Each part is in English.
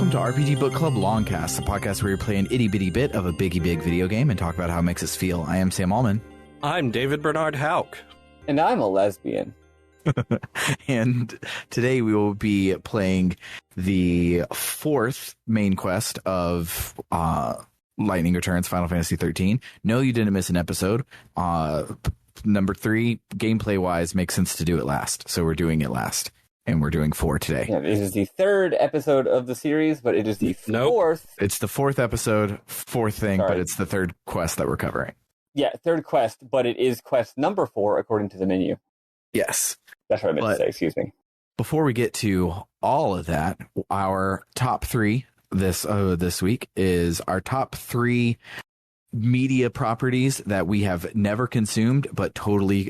welcome to RPG Book Club Longcast, a podcast where we play an itty-bitty bit of a biggy-big video game and talk about how it makes us feel. I am Sam Allman. I'm David Bernard Houck. And I'm a lesbian. And today we will be playing the fourth main quest of Lightning Returns Final Fantasy XIII. No, you didn't miss an episode. Number 3, gameplay-wise, makes sense to do it last, so we're doing it last. And we're doing 4 today. Yeah, this is the third episode of the series, but it is the fourth. It's the 4th episode, 4th thing, but it's the third quest that we're covering. Yeah, third quest, but it is quest number 4 according to the menu. Yes. That's what I meant to say, excuse me. Before we get to all of that, our top 3 this week is our top 3 media properties that we have never consumed but totally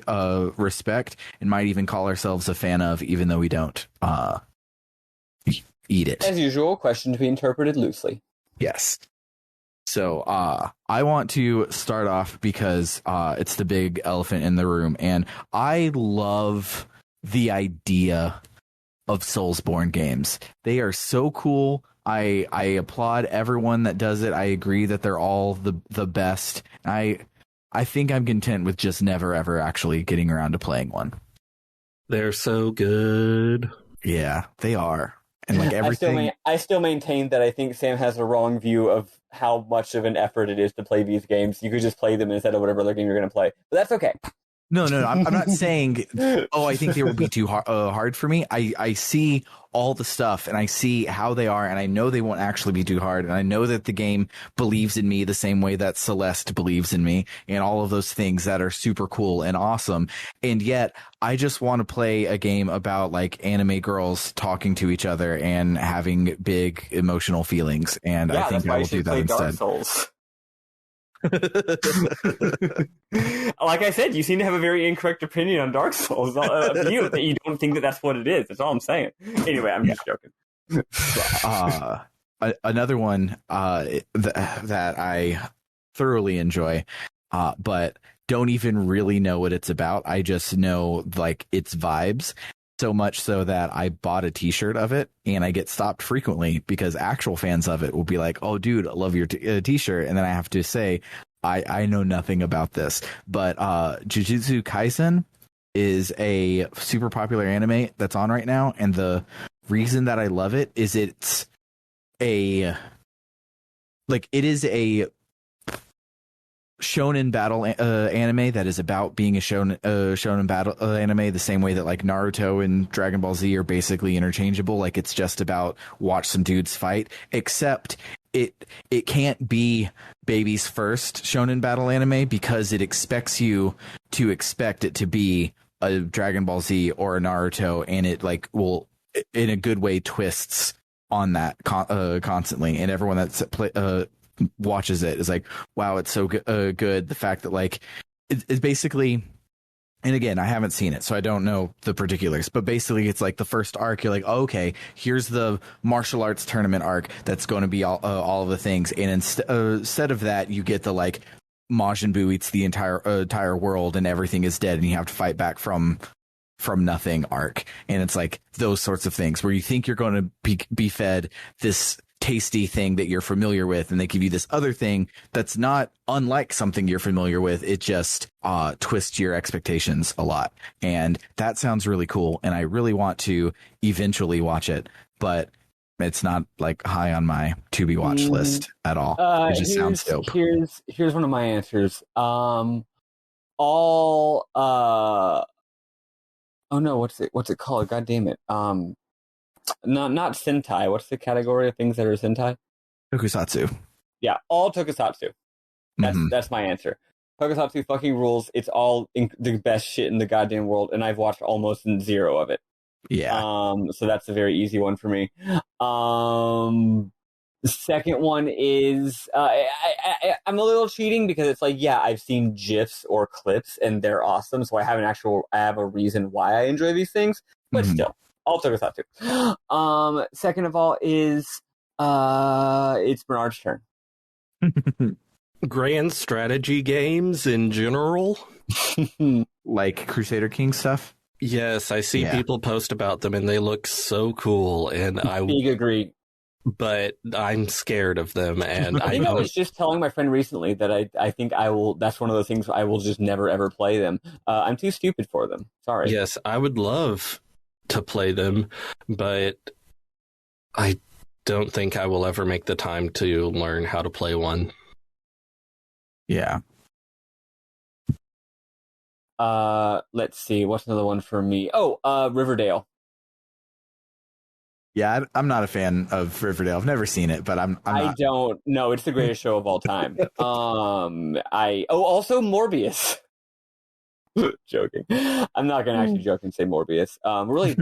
respect and might even call ourselves a fan of, even though we don't eat it. As usual, question to be interpreted loosely. Yes. So I want to start off because it's the big elephant in the room, and I love the idea of Soulsborne games. They are so cool. I applaud everyone that does it. I agree that they're all the best. I think I'm content with just never ever actually getting around to playing one. They're so good. Yeah, they are. And like everything, I still maintain that I think Sam has a wrong view of how much of an effort it is to play these games. You could just play them instead of whatever other game you're going to play, but that's okay. No, I'm not saying, I think they will be too hard for me. I see all the stuff, and I see how they are, and I know they won't actually be too hard, and I know that the game believes in me the same way that Celeste believes in me, and all of those things that are super cool and awesome. And yet, I just want to play a game about, like, anime girls talking to each other and having big emotional feelings, and I think I will do that instead. Dark Souls. Like I said, you seem to have a very incorrect opinion on Dark Souls. You don't think that that's what it is. That's all I'm saying. Anyway, I'm just joking. Another one that I thoroughly enjoy, but don't even really know what it's about. I just know like its vibes. So much so that I bought a t-shirt of it, and I get stopped frequently because actual fans of it will be like, oh, dude, I love your t-shirt. And then I have to say, I know nothing about this. But Jujutsu Kaisen is a super popular anime that's on right now. And the reason that I love it is it is a shonen battle anime that is about being a shonen battle anime, the same way that like Naruto and Dragon Ball Z are basically interchangeable. Like it's just about watch some dudes fight, except it can't be baby's first shonen battle anime because it expects you to expect it to be a Dragon Ball Z or a Naruto, and it like will in a good way twists on that constantly, and everyone that's watches it is like, wow, it's so good. The fact that like it's basically, and again, I haven't seen it, so I don't know the particulars, but basically it's like the first arc, you're like, oh, okay, here's the martial arts tournament arc that's going to be all of the things, and instead of that, you get the like Majin Buu eats the entire world and everything is dead and you have to fight back from nothing arc. And it's like those sorts of things where you think you're going to be fed this tasty thing that you're familiar with, and they give you this other thing that's not unlike something you're familiar with. It just twists your expectations a lot, and that sounds really cool, and I really want to eventually watch it, but it's not like high on my to be watched list at all. It just sounds dope. Here's one of my answers. Oh no, what's it called? God damn it. Not Sentai. What's the category of things that are Sentai? Tokusatsu. Yeah, all Tokusatsu. That's my answer. Tokusatsu fucking rules. It's all the best shit in the goddamn world, and I've watched almost 0 of it. Yeah. So that's a very easy one for me. The second one is I'm a little cheating because it's like, yeah, I've seen GIFs or clips and they're awesome, so I have a reason why I enjoy these things, but still. All Tokusatsu. Second of all is it's Bernard's turn. Grand strategy games in general, like Crusader King stuff. Yes, I see people post about them and they look so cool, and I big agree. but I'm scared of them, and I think I was just telling my friend recently that I think I will. That's one of the things I will just never ever play them. I'm too stupid for them. Sorry. Yes, I would love to play them, but I don't think I will ever make the time to learn how to play one. Yeah. Let's see. What's another one for me? Oh, Riverdale. Yeah, I'm not a fan of Riverdale. I've never seen it, but I don't know. It's the greatest show of all time. Also Morbius. Joking. I'm not going to actually joke and say Morbius. We're really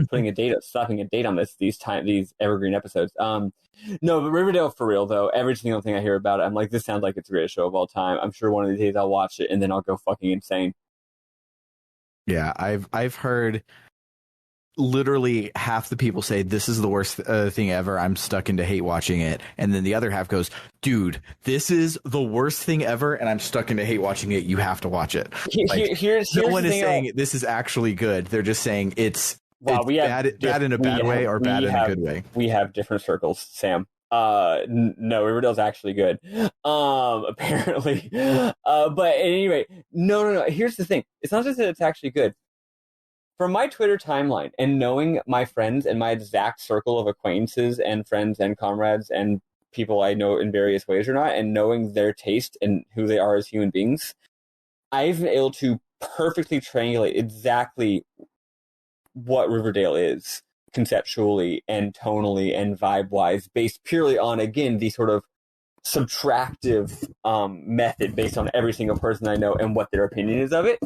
slapping a date on these evergreen episodes. No, but Riverdale for real though. Every single thing I hear about it, I'm like, this sounds like it's the greatest show of all time. I'm sure one of these days I'll watch it and then I'll go fucking insane. Yeah, I've heard literally half the people say this is the worst thing ever. I'm stuck into hate watching it, and then the other half goes, "Dude, this is the worst thing ever, and I'm stuck into hate watching it. You have to watch it." Here's no one is saying this is actually good. They're just saying it's bad in a bad way or bad in a good way. We have different circles, Sam. No, Riverdale's actually good. Apparently. But at any rate, no. Here's the thing. It's not just that it's actually good. From my Twitter timeline and knowing my friends and my exact circle of acquaintances and friends and comrades and people I know in various ways or not, and knowing their taste and who they are as human beings, I've been able to perfectly triangulate exactly what Riverdale is conceptually and tonally and vibe-wise, based purely on, again, the sort of subtractive method based on every single person I know and what their opinion is of it.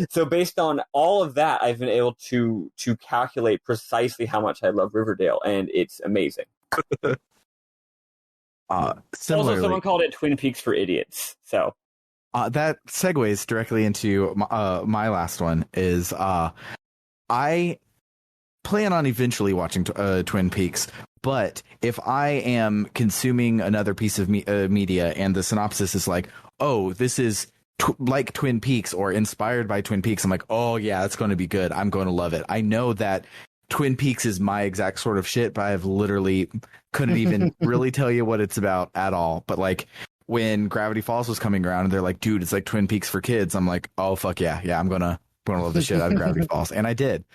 So based on all of that, I've been able to calculate precisely how much I love Riverdale, and it's amazing. Similarly, also, someone called it Twin Peaks for idiots. So that segues directly into my last one. Is I plan on eventually watching Twin Peaks. But if I am consuming another piece of media and the synopsis is like, oh, this is like Twin Peaks or inspired by Twin Peaks, I'm like, oh, yeah, it's going to be good. I'm going to love it. I know that Twin Peaks is my exact sort of shit, but I've literally couldn't even really tell you what it's about at all. But like when Gravity Falls was coming around and they're like, dude, it's like Twin Peaks for kids. I'm like, oh, fuck yeah. Yeah, I'm going to love the shit out of Gravity Falls. And I did.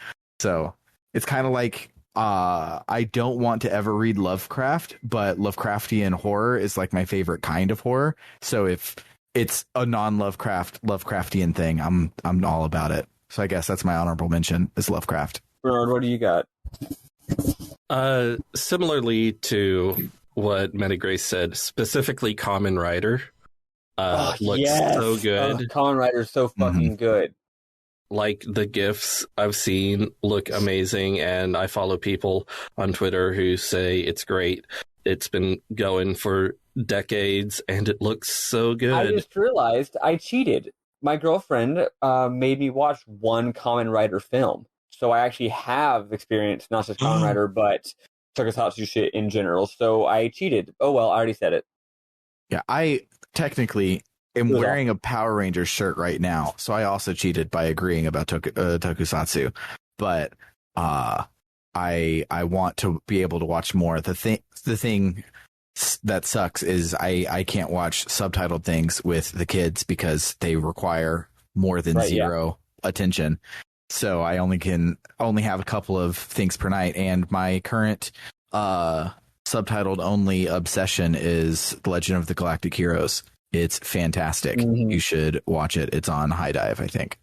So it's kind of like, I don't want to ever read Lovecraft, but Lovecraftian horror is like my favorite kind of horror. So if it's a Lovecraftian thing, I'm all about it. So I guess that's my honorable mention is Lovecraft. Bernard, what do you got? Similarly to what Meta Grace said, specifically Kamen Rider looks so good. Kamen Rider is so fucking good. Like the GIFs I've seen look amazing, and I follow people on Twitter who say it's great. It's been going for decades, and it looks so good. I just realized I cheated. My girlfriend made me watch one Kamen Rider film, so I actually have experience, not just Kamen Rider, but tokusatsu shit in general. So I cheated. Oh well, I already said it. Yeah, I technically am wearing a Power Rangers shirt right now, so I also cheated by agreeing about tokusatsu. But I want to be able to watch more. The thing that sucks is I can't watch subtitled things with the kids because they require more than zero attention. So I only have a couple of things per night, and my current subtitled only obsession is The Legend of the Galactic Heroes. It's fantastic. You should watch it. It's on High Dive, I think.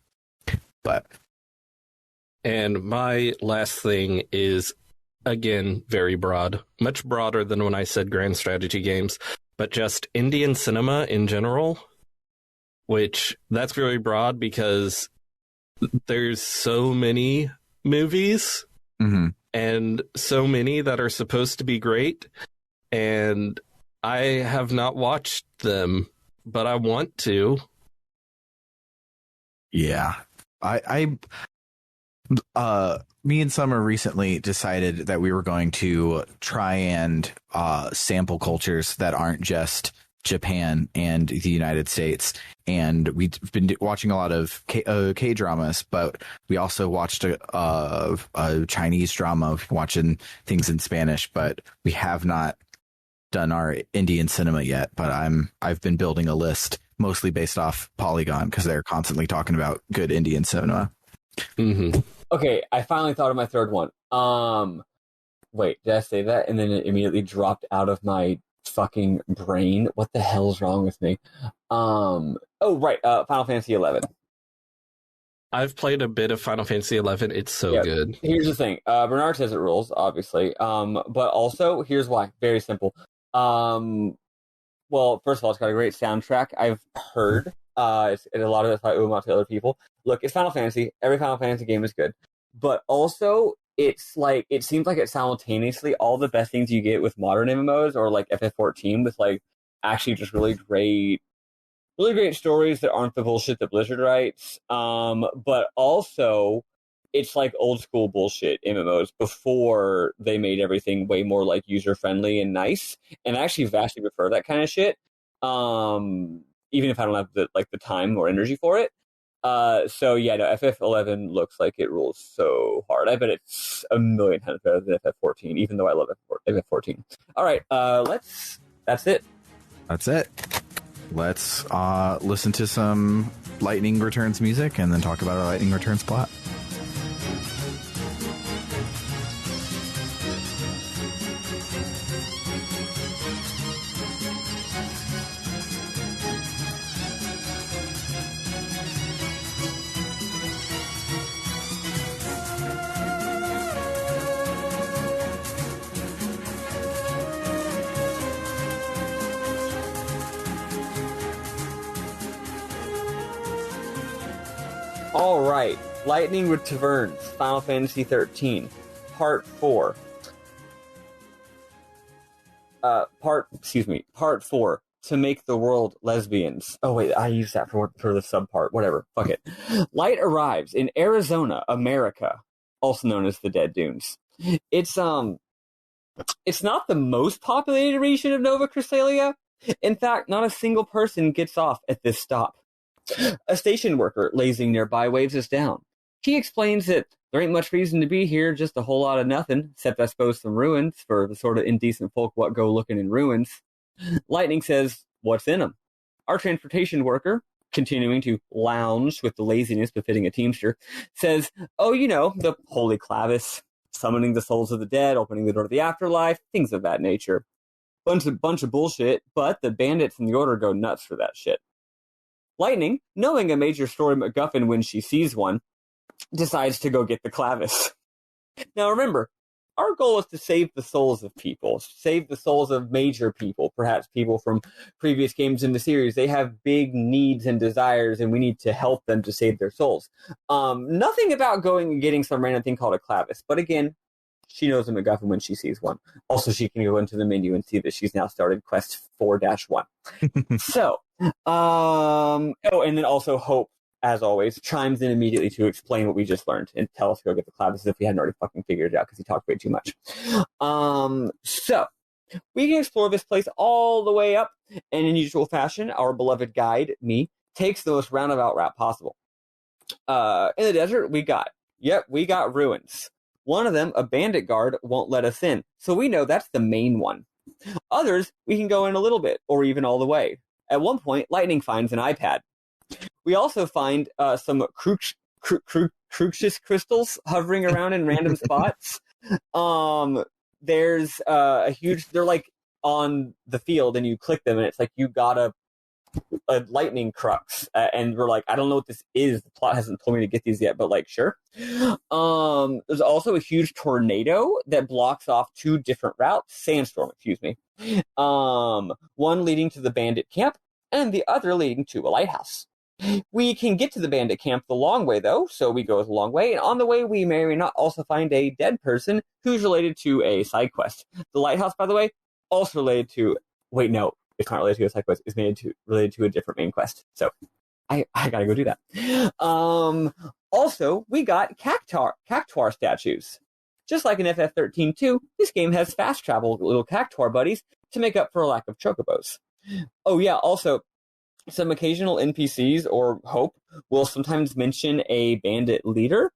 And my last thing is, again, very broad, much broader than when I said grand strategy games, but just Indian cinema in general, which that's very broad because there's so many movies and so many that are supposed to be great, and I have not watched them, but I want to. Yeah. Me and Summer recently decided that we were going to try and sample cultures that aren't just Japan and the United States. And we've been watching a lot of K-dramas, but we also watched a Chinese drama, watching things in Spanish, but we have not done our Indian cinema yet, but I've been building a list mostly based off Polygon because they're constantly talking about good Indian cinema. Mm-hmm. Okay, I finally thought of my third one. Wait, did I say that? And then it immediately dropped out of my fucking brain. What the hell's wrong with me? Final Fantasy XI. I've played a bit of Final Fantasy XI. It's so good. Here's the thing. Bernard says it rules, obviously. But also, here's why. Very simple. Well, first of all, it's got a great soundtrack. I've heard. And a lot of that's probably out to other people. Look, it's Final Fantasy. Every Final Fantasy game is good. But also, it's like, it seems like it's simultaneously all the best things you get with modern MMOs or like FF14 with like actually just really great stories that aren't the bullshit that Blizzard writes. But also, it's like old school bullshit MMOs before they made everything way more like user friendly and nice. And I actually vastly prefer that kind of shit. Even if I don't have the time or energy for it. So yeah, no, FF11 looks like it rules so hard. I bet it's a million times better than FF14, even though I love FF14. All right, that's it. That's it. Let's listen to some Lightning Returns music and then talk about our Lightning Returns plot. All right, Lightning Returns, Final Fantasy XIII, Part 4. Part 4, To Make the World Lesbians. Oh wait, I used that for the subpart. Whatever, fuck it. Light arrives in Arizona, America, also known as the Dead Dunes. It's not the most populated region of Nova Cresselia. In fact, not a single person gets off at this stop. A station worker lazing nearby waves us down. He explains that there ain't much reason to be here, just a whole lot of nothing, except I suppose some ruins for the sort of indecent folk what go looking in ruins. Lightning says, what's in 'em? Our transportation worker, continuing to lounge with the laziness befitting a teamster, says, oh, you know, the holy Clavis, summoning the souls of the dead, opening the door to the afterlife, things of that nature. Bunch of bullshit, but the bandits in the order go nuts for that shit. Lightning, knowing a major story MacGuffin when she sees one, decides to go get the Clavis. Now remember, our goal is to save the souls of people, save the souls of major people, perhaps people from previous games in the series. They have big needs and desires, and we need to help them to save their souls. Nothing about going and getting some random thing called a Clavis, but again, she knows a MacGuffin when she sees one. Also, she can go into the menu and see that she's now started Quest 4-1. So, and then also Hope, as always, chimes in immediately to explain what we just learned and tell us to go get the Clavis as if we hadn't already fucking figured it out because he talked way too much. So, we can explore this place all the way up, and in usual fashion, our beloved guide, me, takes the most roundabout route possible. In the desert, we got ruins. One of them, a bandit guard, won't let us in, so we know that's the main one. Others, we can go in a little bit, or even all the way. At one point, Lightning finds an iPad. We also find some Cruxus crystals hovering around in random spots. There's a huge... They're like on the field, and you click them, and it's like you got a lightning crux, and we're like, I don't know what this is. The plot hasn't told me to get these yet, but like, sure. There's also a huge tornado that blocks off two different routes. Sandstorm, excuse me. One leading to the bandit camp, and the other leading to a lighthouse. We can get to the bandit camp the long way, though, so we go the long way, and on the way we may or may not also find a dead person who's related to a side quest. The lighthouse, by the way, also related to... Wait, no. It's not related to a side quest. It's related to a different main quest. So I gotta go do that. Also, we got cactuar statues. Just like in FF13 too, this game has fast travel little cactuar buddies to make up for a lack of chocobos. Oh yeah, also, some occasional NPCs or Hope will sometimes mention a bandit leader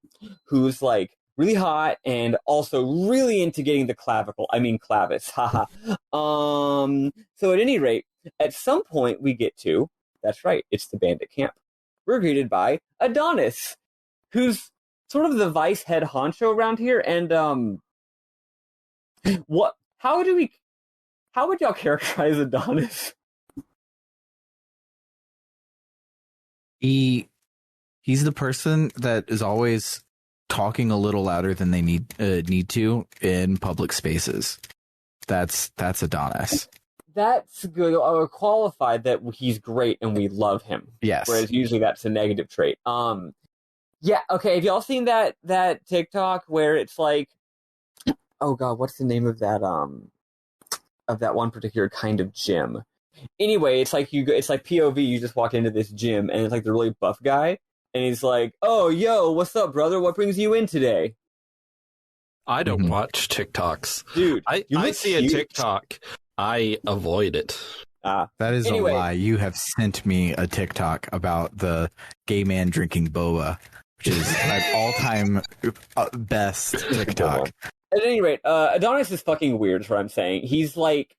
who's like really hot, and also really into getting the Clavis, haha. So at any rate, at some point we get to, that's right, it's the bandit camp. We're greeted by Adonis, who's sort of the vice head honcho around here, and how would y'all characterize Adonis? He's the person that is always talking a little louder than they need to in public spaces. That's Adonis. That's good. I would qualify that he's great and we love him. Yes. Whereas usually that's a negative trait. Yeah. Okay. Have y'all seen that TikTok where it's like, oh god, what's the name of that one particular kind of gym? Anyway, it's like it's like POV. You just walk into this gym and it's like the really buff guy, and he's like, "Oh, yo, what's up, brother? What brings you in today?" I don't watch TikToks, dude. I see a TikTok, I avoid it. That is a lie. You have sent me a TikTok about the gay man drinking boba, which is an all-time best TikTok. At any rate, Adonis is fucking weird, is what I'm saying. He's like,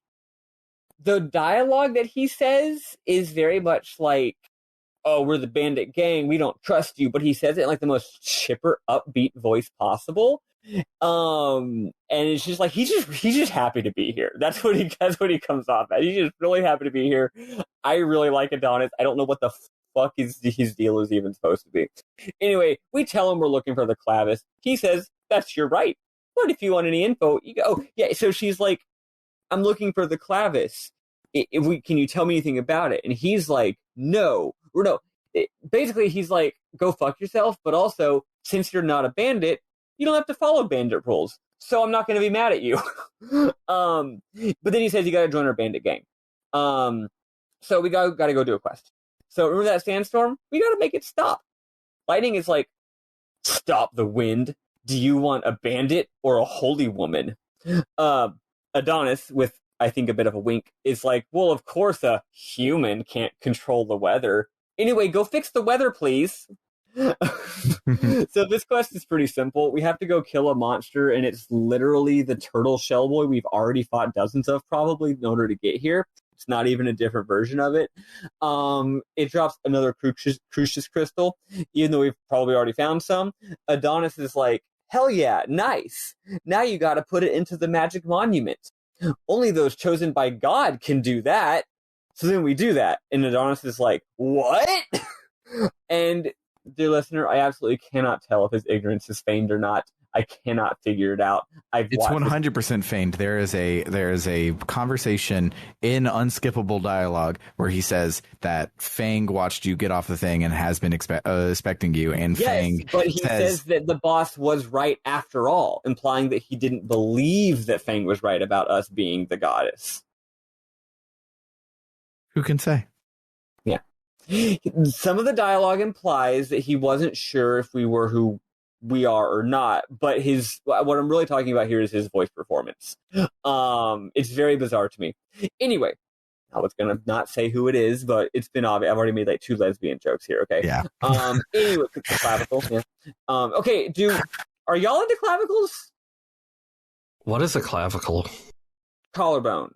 the dialogue that he says is very much like, oh, we're the bandit gang, we don't trust you, but he says it in like the most chipper, upbeat voice possible. And it's just like he's just happy to be here. That's what he comes off as. He's just really happy to be here. I really like Adonis. I don't know what the fuck his deal is even supposed to be. Anyway, we tell him we're looking for the Clavis. He says, that's your right. But if you want any info, you go. Oh, yeah. So she's like, I'm looking for the Clavis. Can you tell me anything about it? And he's like, no. Basically, he's like, go fuck yourself. But also, since you're not a bandit, you don't have to follow bandit rules. So I'm not going to be mad at you. But then he says you got to join our bandit gang. So we got to go do a quest. So remember that sandstorm? We got to make it stop. Lightning is like, stop the wind. Do you want a bandit or a holy woman? Adonis, with I think a bit of a wink, is like, well, of course a human can't control the weather. Anyway, go fix the weather, please. So this quest is pretty simple. We have to go kill a monster, and it's literally the turtle shell boy we've already fought dozens of probably in order to get here. It's not even a different version of it. It drops another Crucius crystal, even though we've probably already found some. Adonis is like, hell yeah, nice. Now you got to put it into the magic monument. Only those chosen by God can do that. So then we do that. And Adonis is like, what? And dear listener, I absolutely cannot tell if his ignorance is feigned or not. I cannot figure it out. It's 100% feigned. There is a conversation in Unskippable Dialogue where he says that Fayng watched you get off the thing and has been expecting you. And yes, Fayng but he says that the boss was right after all, implying that he didn't believe that Fayng was right about us being the goddess. Who can say? Yeah. Some of the dialogue implies that he wasn't sure if we were who we are or not, but what I'm really talking about here is his voice performance. It's very bizarre to me. Anyway, I was gonna not say who it is, but it's been obvious. I've already made like 2 lesbian jokes here. Okay. Yeah. Anyway, clavicle. Yeah. Okay. Are y'all into clavicles? What is a clavicle? Collarbone.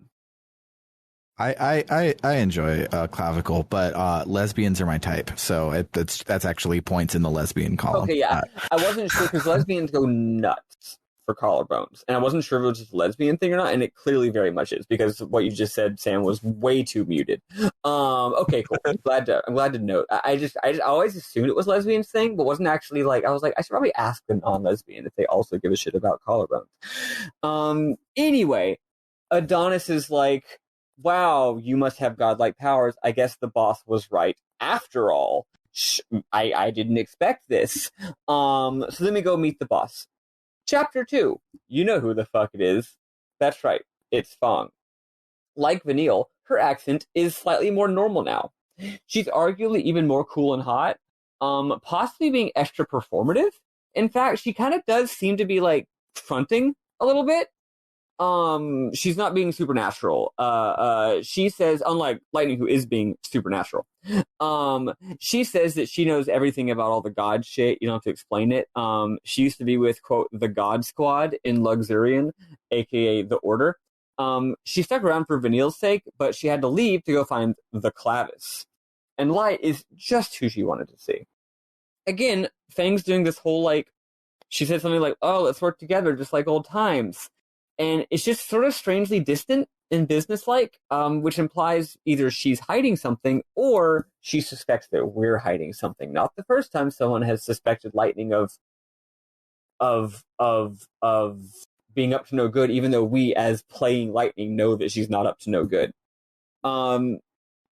I enjoy clavicle, but lesbians are my type, so that's actually points in the lesbian column. Okay, yeah, I wasn't sure because lesbians go nuts for collarbones, and I wasn't sure if it was just a lesbian thing or not, and it clearly very much is because what you just said, Sam, was way too muted. Okay, cool. I'm glad to note. I always assumed it was lesbians thing, but wasn't actually like I was like I should probably ask a non-lesbian if they also give a shit about collarbones. Anyway, Adonis is like, wow, you must have godlike powers. I guess the boss was right after all. I didn't expect this. So let me go meet the boss. Chapter 2. You know who the fuck it is. That's right. It's Fahng. Like Vanille, her accent is slightly more normal now. She's arguably even more cool and hot, possibly being extra performative. In fact, she kind of does seem to be like fronting a little bit. she's not being supernatural. She says, unlike Lightning, who is being supernatural, she says that she knows everything about all the god shit. You don't have to explain it. She used to be with, quote, the God Squad in Luxurion, aka the Order. She stuck around for Vanille's sake, but she had to leave to go find the Clavis. And Light is just who she wanted to see. Again, Fang's doing this whole, like, she said something like, oh, let's work together just like old times. And it's just sort of strangely distant and businesslike, which implies either she's hiding something or she suspects that we're hiding something. Not the first time someone has suspected Lightning of being up to no good, even though we, as playing Lightning, know that she's not up to no good.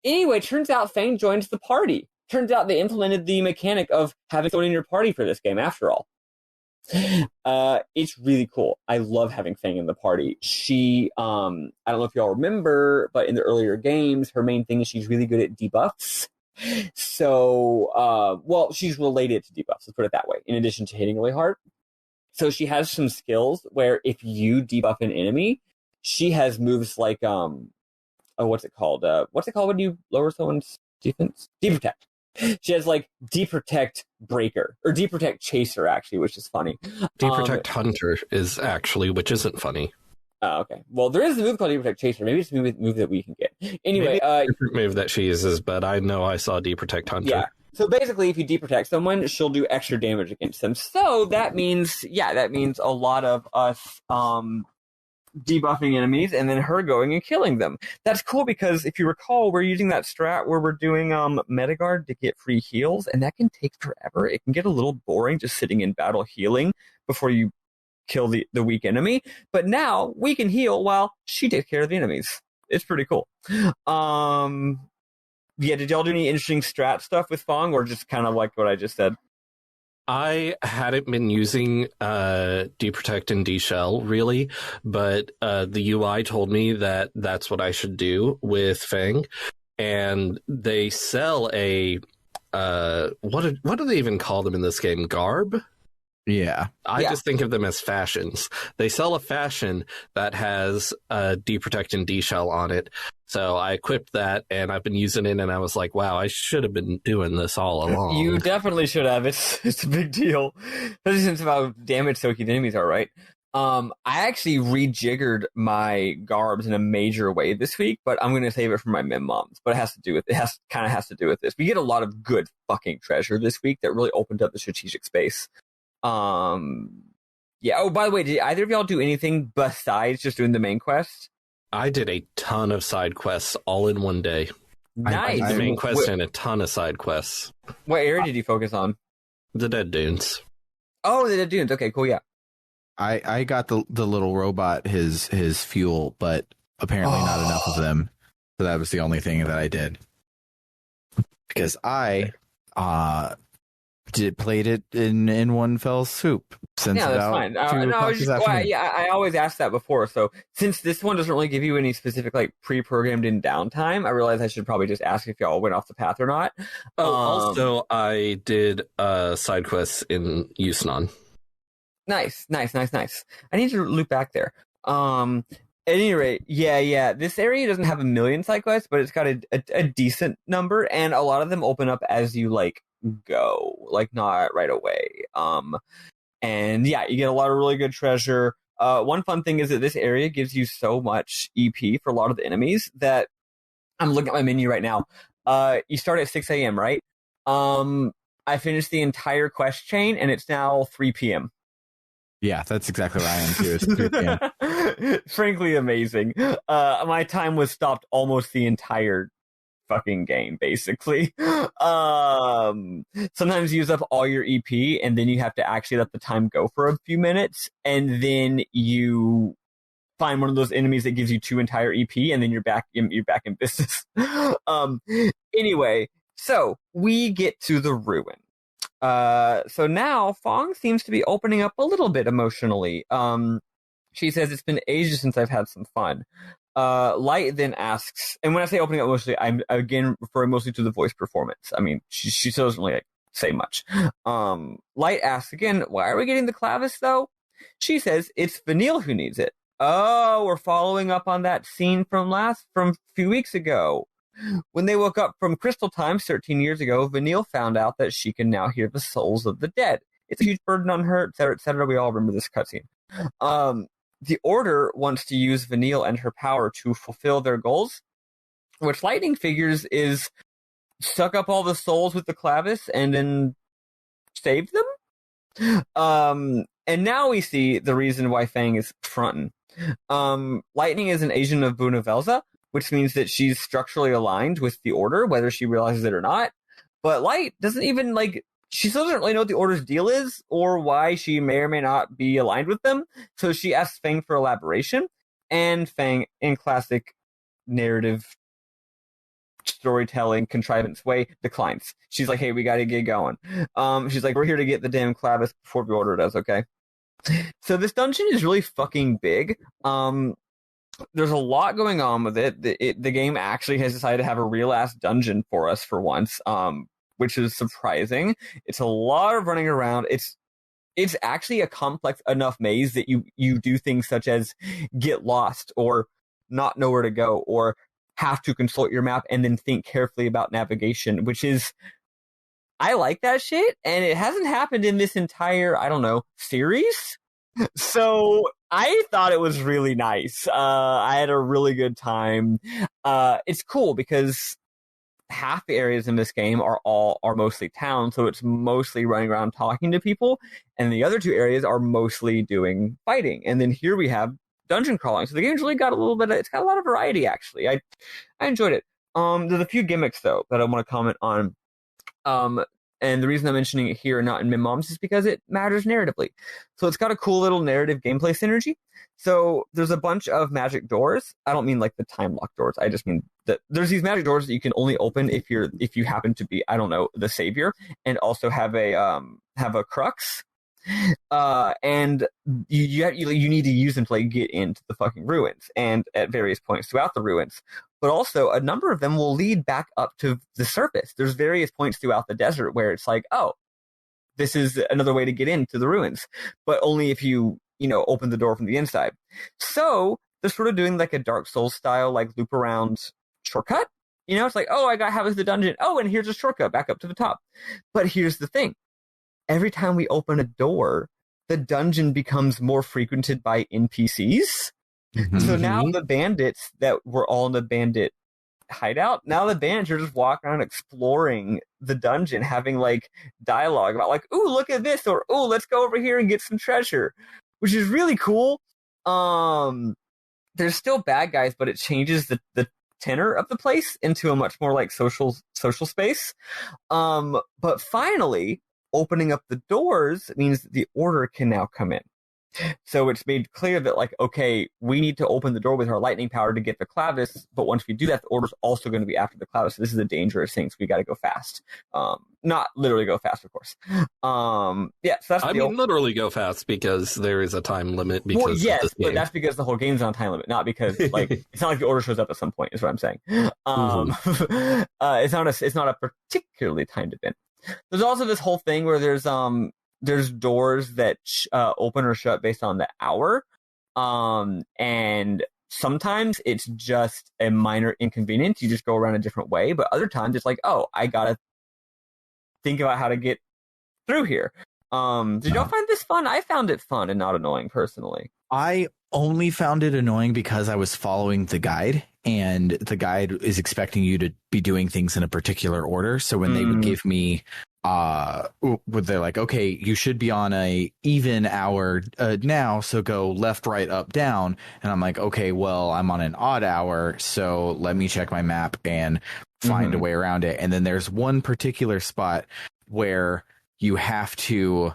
Anyway, turns out Fayng joins the party. Turns out they implemented the mechanic of having someone in your party for this game, after all. It's really cool. I love having Fayng in the party. She, I don't know if y'all remember, but in the earlier games, her main thing is she's really good at debuffs. So, well, she's related to debuffs, let's put it that way, in addition to hitting really hard. So she has some skills where if you debuff an enemy, she has moves like, what's it called? What's it called when you lower someone's defense? Deprotect. She has like Deprotect Breaker or Deprotect Chaser, actually, which is funny. Deprotect Hunter is actually, which isn't funny. Oh, okay. Well, there is a move called Deprotect Chaser. Maybe it's a move that we can get. Anyway, different move that she uses, but I know I saw Deprotect Hunter. Yeah. So basically, if you deprotect someone, she'll do extra damage against them. So that means, a lot of us debuffing enemies and then her going and killing them. That's cool because if you recall, we're using that strat where we're doing Metaguard to get free heals, and that can take forever. It can get a little boring just sitting in battle healing before you kill the weak enemy. But now we can heal while she takes care of the enemies. It's pretty cool. Yeah, did y'all do any interesting strat stuff with Fahng, or just kind of like what I just said? I hadn't been using Deprotect and Deshell, really, but the UI told me that that's what I should do with Fayng, and they sell a, what do they even call them in this game? Garb? Yeah. I just think of them as fashions. They sell a fashion that has Deprotect and Deshell on it. So I equipped that, and I've been using it, and I was like, wow, I should have been doing this all along. You definitely should have. It's a big deal. Especially since how damage soaking the enemies are, right? I actually rejiggered my garbs in a major way this week, but I'm going to save it for my mem moms. But it has to do with to do with this. We get a lot of good fucking treasure this week that really opened up the strategic space. Yeah. Oh, by the way, did either of y'all do anything besides just doing the main quest? I did a ton of side quests all in one day. Nice. I did the main quest and a ton of side quests. What area did you focus on? The Dead Dunes. Oh, the Dead Dunes. Okay, cool. Yeah. I got the little robot his fuel, but apparently not enough of them. So that was the only thing that I did. Because I played it in one fell swoop since that's about fine. 2 o'clock this afternoon. I always asked that before. So since this one doesn't really give you any specific like pre-programmed in downtime, I realized I should probably just ask if y'all went off the path or not. Also, I did side quests in Yusnon. Nice. I need to loop back there. At any rate, yeah. This area doesn't have a million side quests, but it's got a decent number, and a lot of them open up as you like go, like not right away. And yeah, you get a lot of really good treasure. One fun thing is that this area gives you so much EP for a lot of the enemies that I'm looking at my menu right now. You start at 6 a.m., right? I finished the entire quest chain, and it's now 3 p.m. Yeah, that's exactly where I am too. It's 3 p.m. Frankly, amazing. My time was stopped almost the entire fucking game, basically. Sometimes you use up all your EP, and then you have to actually let the time go for a few minutes, and then you find one of those enemies that gives you 2 entire EP, and then you're back in business. Anyway, so we get to the ruin. So now Fahng seems to be opening up a little bit emotionally. She says, it's been ages since I've had some fun. Light then asks, and when I say opening up emotionally, I'm again referring mostly to the voice performance. I mean, she still doesn't really say much. Light asks again, why are we getting the Clavis though? She says, it's Vanille who needs it. oh, we're following up on that scene from a few weeks ago. When they woke up from Crystal Times 13 years ago, Vanille found out that she can now hear the souls of the dead. It's a huge burden on her, etc., etc. We all remember this cutscene. The Order wants to use Vanille and her power to fulfill their goals, which Lightning figures is suck up all the souls with the Clavis and then save them. And now we see the reason why Fayng is frontin'. Lightning is an agent of Bunavelza, which means that she's structurally aligned with the Order, whether she realizes it or not. But Light doesn't even, she still doesn't really know what the Order's deal is, or why she may or may not be aligned with them. So she asks Fayng for elaboration, and Fayng, in classic narrative storytelling contrivance way, declines. She's like, hey, we gotta get going. She's like, we're here to get the damn Clavis before the Order does, okay? So this dungeon is really fucking big. There's a lot going on with it. The game actually has decided to have a real ass dungeon for us for once, which is surprising. It's a lot of running around. It's actually a complex enough maze that you do things such as get lost or not know where to go or have to consult your map and then think carefully about navigation, which is, I like that shit, and it hasn't happened in this entire, I don't know, series. So I thought it was really nice. I had a really good time. It's cool because half the areas in this game are mostly town, so it's mostly running around talking to people, and the other two areas are mostly doing fighting. And then here we have dungeon crawling. So the game's really got it's got a lot of variety, actually. I enjoyed it. There's a few gimmicks, though, that I want to comment on. And the reason I'm mentioning it here and not in Mim-Moms is because it matters narratively. So it's got a cool little narrative gameplay synergy. So there's a bunch of magic doors. I don't mean like the time lock doors. I just mean that there's these magic doors that you can only open if you happen to be, I don't know, the savior, and also have a crux. And you need to use them to get into the fucking ruins, and at various points throughout the ruins. But also, a number of them will lead back up to the surface. There's various points throughout the desert where it's like, oh, this is another way to get into the ruins, but only if you open the door from the inside. So they're sort of doing like a Dark Souls style, loop around shortcut. It's like, oh, I gotta have the dungeon. Oh, and here's a shortcut back up to the top. But here's the thing. Every time we open a door, the dungeon becomes more frequented by NPCs. Mm-hmm. So now the bandits that were all in the bandit hideout, now the bandits are just walking around exploring the dungeon, having dialogue about ooh, look at this, or ooh, let's go over here and get some treasure, which is really cool. There's still bad guys, but it changes the tenor of the place into a much more social space. But finally, opening up the doors means that the Order can now come in. So it's made clear that, okay, we need to open the door with our lightning power to get the Clavis, but once we do that, the Order's also going to be after the Clavis. So this is a dangerous thing, so we got to go fast. Not literally go fast, of course. Yeah, so that's literally go fast because there is a time limit. Because yes, but that's because the whole game's on a time limit, not because it's not like the Order shows up at some point. Is what I'm saying. It's not a particularly timed event. There's also this whole thing where there's doors that open or shut based on the hour, and sometimes it's just a minor inconvenience. You just go around a different way, but other times it's oh, I gotta think about how to get through here. Did y'all find this fun? I found it fun and not annoying, personally. I only found it annoying because I was following the guide, and the guide is expecting you to be doing things in a particular order. So when they would give me they're like, okay, you should be on a even hour now, so go left, right, up, down. And I'm like, okay, well, I'm on an odd hour, so let me check my map and find a way around it. And then there's one particular spot where you have to,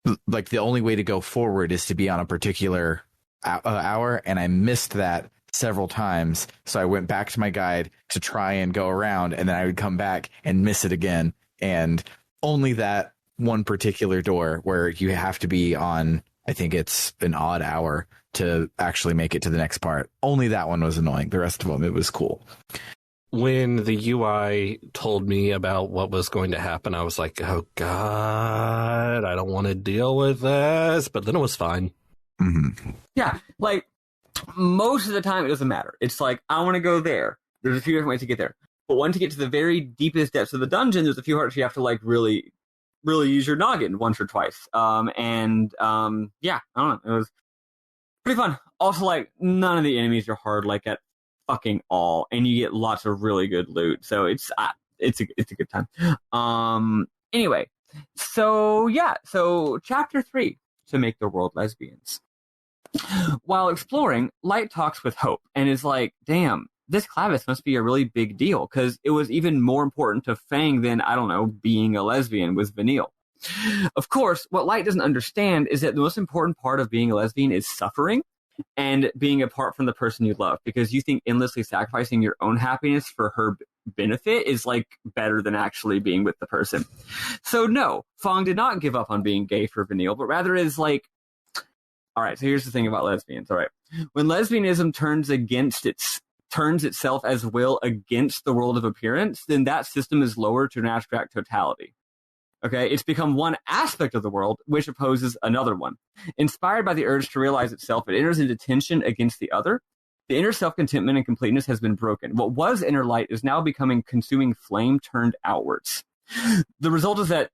the only way to go forward is to be on a particular hour, and I missed that several times. So I went back to my guide to try and go around, and then I would come back and miss it again. And only that one particular door where you have to be on, I think it's an odd hour to actually make it to the next part. Only that one was annoying. The rest of them, it was cool. When the UI told me about what was going to happen, I was like, oh God, I don't want to deal with this. But then it was fine. Mm-hmm. Yeah, like, most of the time it doesn't matter. It's like, I want to go there. There's a few different ways to get there. But once you get to the very deepest depths of the dungeon, there's a few parts you have to, like, really, really use your noggin once or twice. Yeah, I don't know. It was pretty fun. Also, like, none of the enemies are hard, like, at fucking all. And you get lots of really good loot. So it's a good time. Anyway, so chapter 3, to make the world lesbians. While exploring, Light talks with Hope and is like, damn, this Clavis must be a really big deal, because it was even more important to Fayng than, I don't know, being a lesbian with Vanille. Of course, what Light doesn't understand is that the most important part of being a lesbian is suffering and being apart from the person you love, because you think endlessly sacrificing your own happiness for her benefit is, like, better than actually being with the person. So no, Fahng did not give up on being gay for Vanille, but rather is like, all right, so here's the thing about lesbians. All right, when lesbianism turns itself as will against the world of appearance, then that system is lowered to an abstract totality. Okay, it's become one aspect of the world which opposes another one. Inspired by the urge to realize itself, it enters into tension against the other. The inner self-contentment and completeness has been broken. What was inner light is now becoming consuming flame turned outwards. The result is that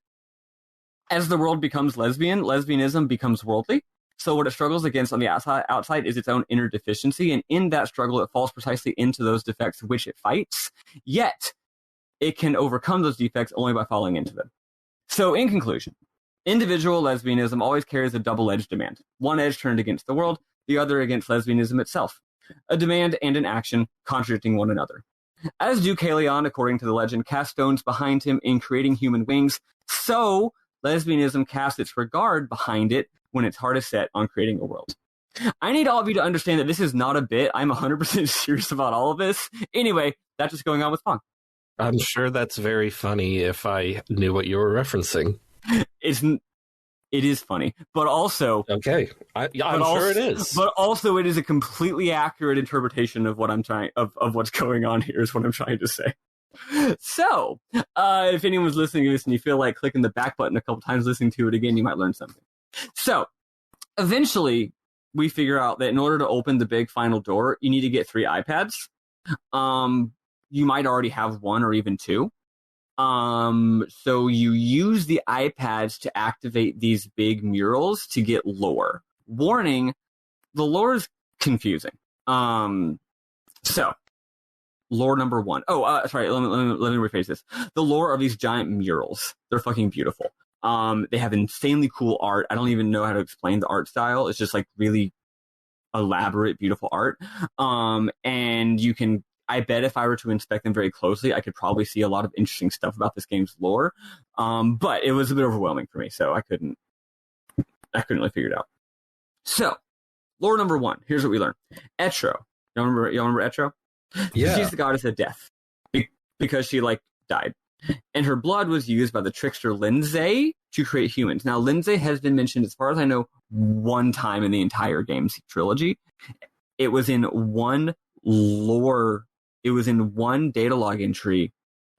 as the world becomes lesbianism becomes worldly. So what it struggles against on the outside is its own inner deficiency, and in that struggle it falls precisely into those defects which it fights, yet it can overcome those defects only by falling into them. So in conclusion, individual lesbianism always carries a double-edged demand. One edge turned against the world, the other against lesbianism itself. A demand and an action contradicting one another. As Deucalion, according to the legend, cast stones behind him in creating human wings, so lesbianism casts its regard behind it when its heart is set on creating a world. I need all of you to understand that this is not a bit. I'm 100% serious about all of this. Anyway, that's just going on with Fahng. I'm sure that's very funny if I knew what you were referencing. It is funny, but also... Okay, I'm sure it is. But also it is a completely accurate interpretation of what I'm trying... of what's going on here is what I'm trying to say. So, if anyone's listening to this and you feel like clicking the back button a couple times, listening to it again, you might learn something. So, eventually, we figure out that in order to open the big final door, you need to get 3 iPads. You might already have 1 or even 2. So you use the iPads to activate these big murals to get lore. Warning, the lore is confusing. So, lore number 1. Sorry, let me rephrase this. The lore of these giant murals. They're fucking beautiful. They have insanely cool art. I don't even know how to explain the art style. It's just like really elaborate, beautiful art. And you can, I bet if I were to inspect them very closely, I could probably see a lot of interesting stuff about this game's lore. But it was a bit overwhelming for me, so I couldn't really figure it out. So, lore number 1. Here's what we learn. Etro. Y'all remember Etro? Yeah. She's the goddess of death because she died. And her blood was used by the trickster Lindsay to create humans. Now, Lindsay has been mentioned, as far as I know, 1 time in the entire game's trilogy. It was in one lore. It was in one data log entry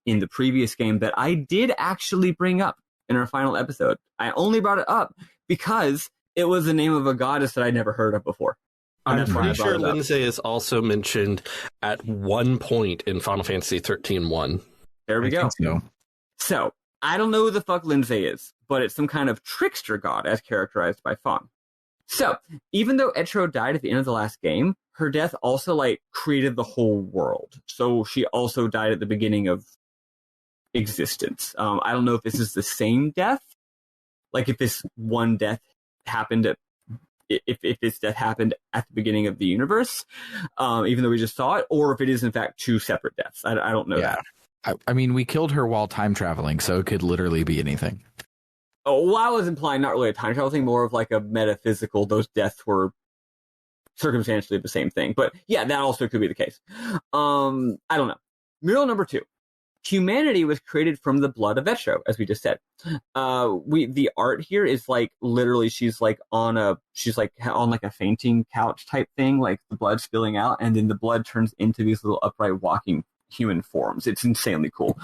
in the previous game that I did actually bring up in our final episode. I only brought it up because it was the name of a goddess that I'd never heard of before. I'm pretty sure Lindsay is also mentioned at one point in Final Fantasy XIII 1. There we go. So, I don't know who the fuck Lindsay is, but it's some kind of trickster god as characterized by Fahng. So, even though Etro died at the end of the last game, her death also created the whole world. So she also died at the beginning of existence. I don't know if this is the same death. If this one death happened if this death happened at the beginning of the universe, even though we just saw it, or if it is in fact 2 separate deaths. I don't know that. I mean, we killed her while time traveling, so it could literally be anything. Oh, well, I was implying not really a time travel thing, more of a metaphysical, those deaths were circumstantially the same thing. But yeah, that also could be the case. I don't know. Mural number 2. Humanity was created from the blood of Etro, as we just said. The art here is literally she's on a fainting couch type thing, the blood spilling out, and then the blood turns into these little upright walking human forms. It's insanely cool.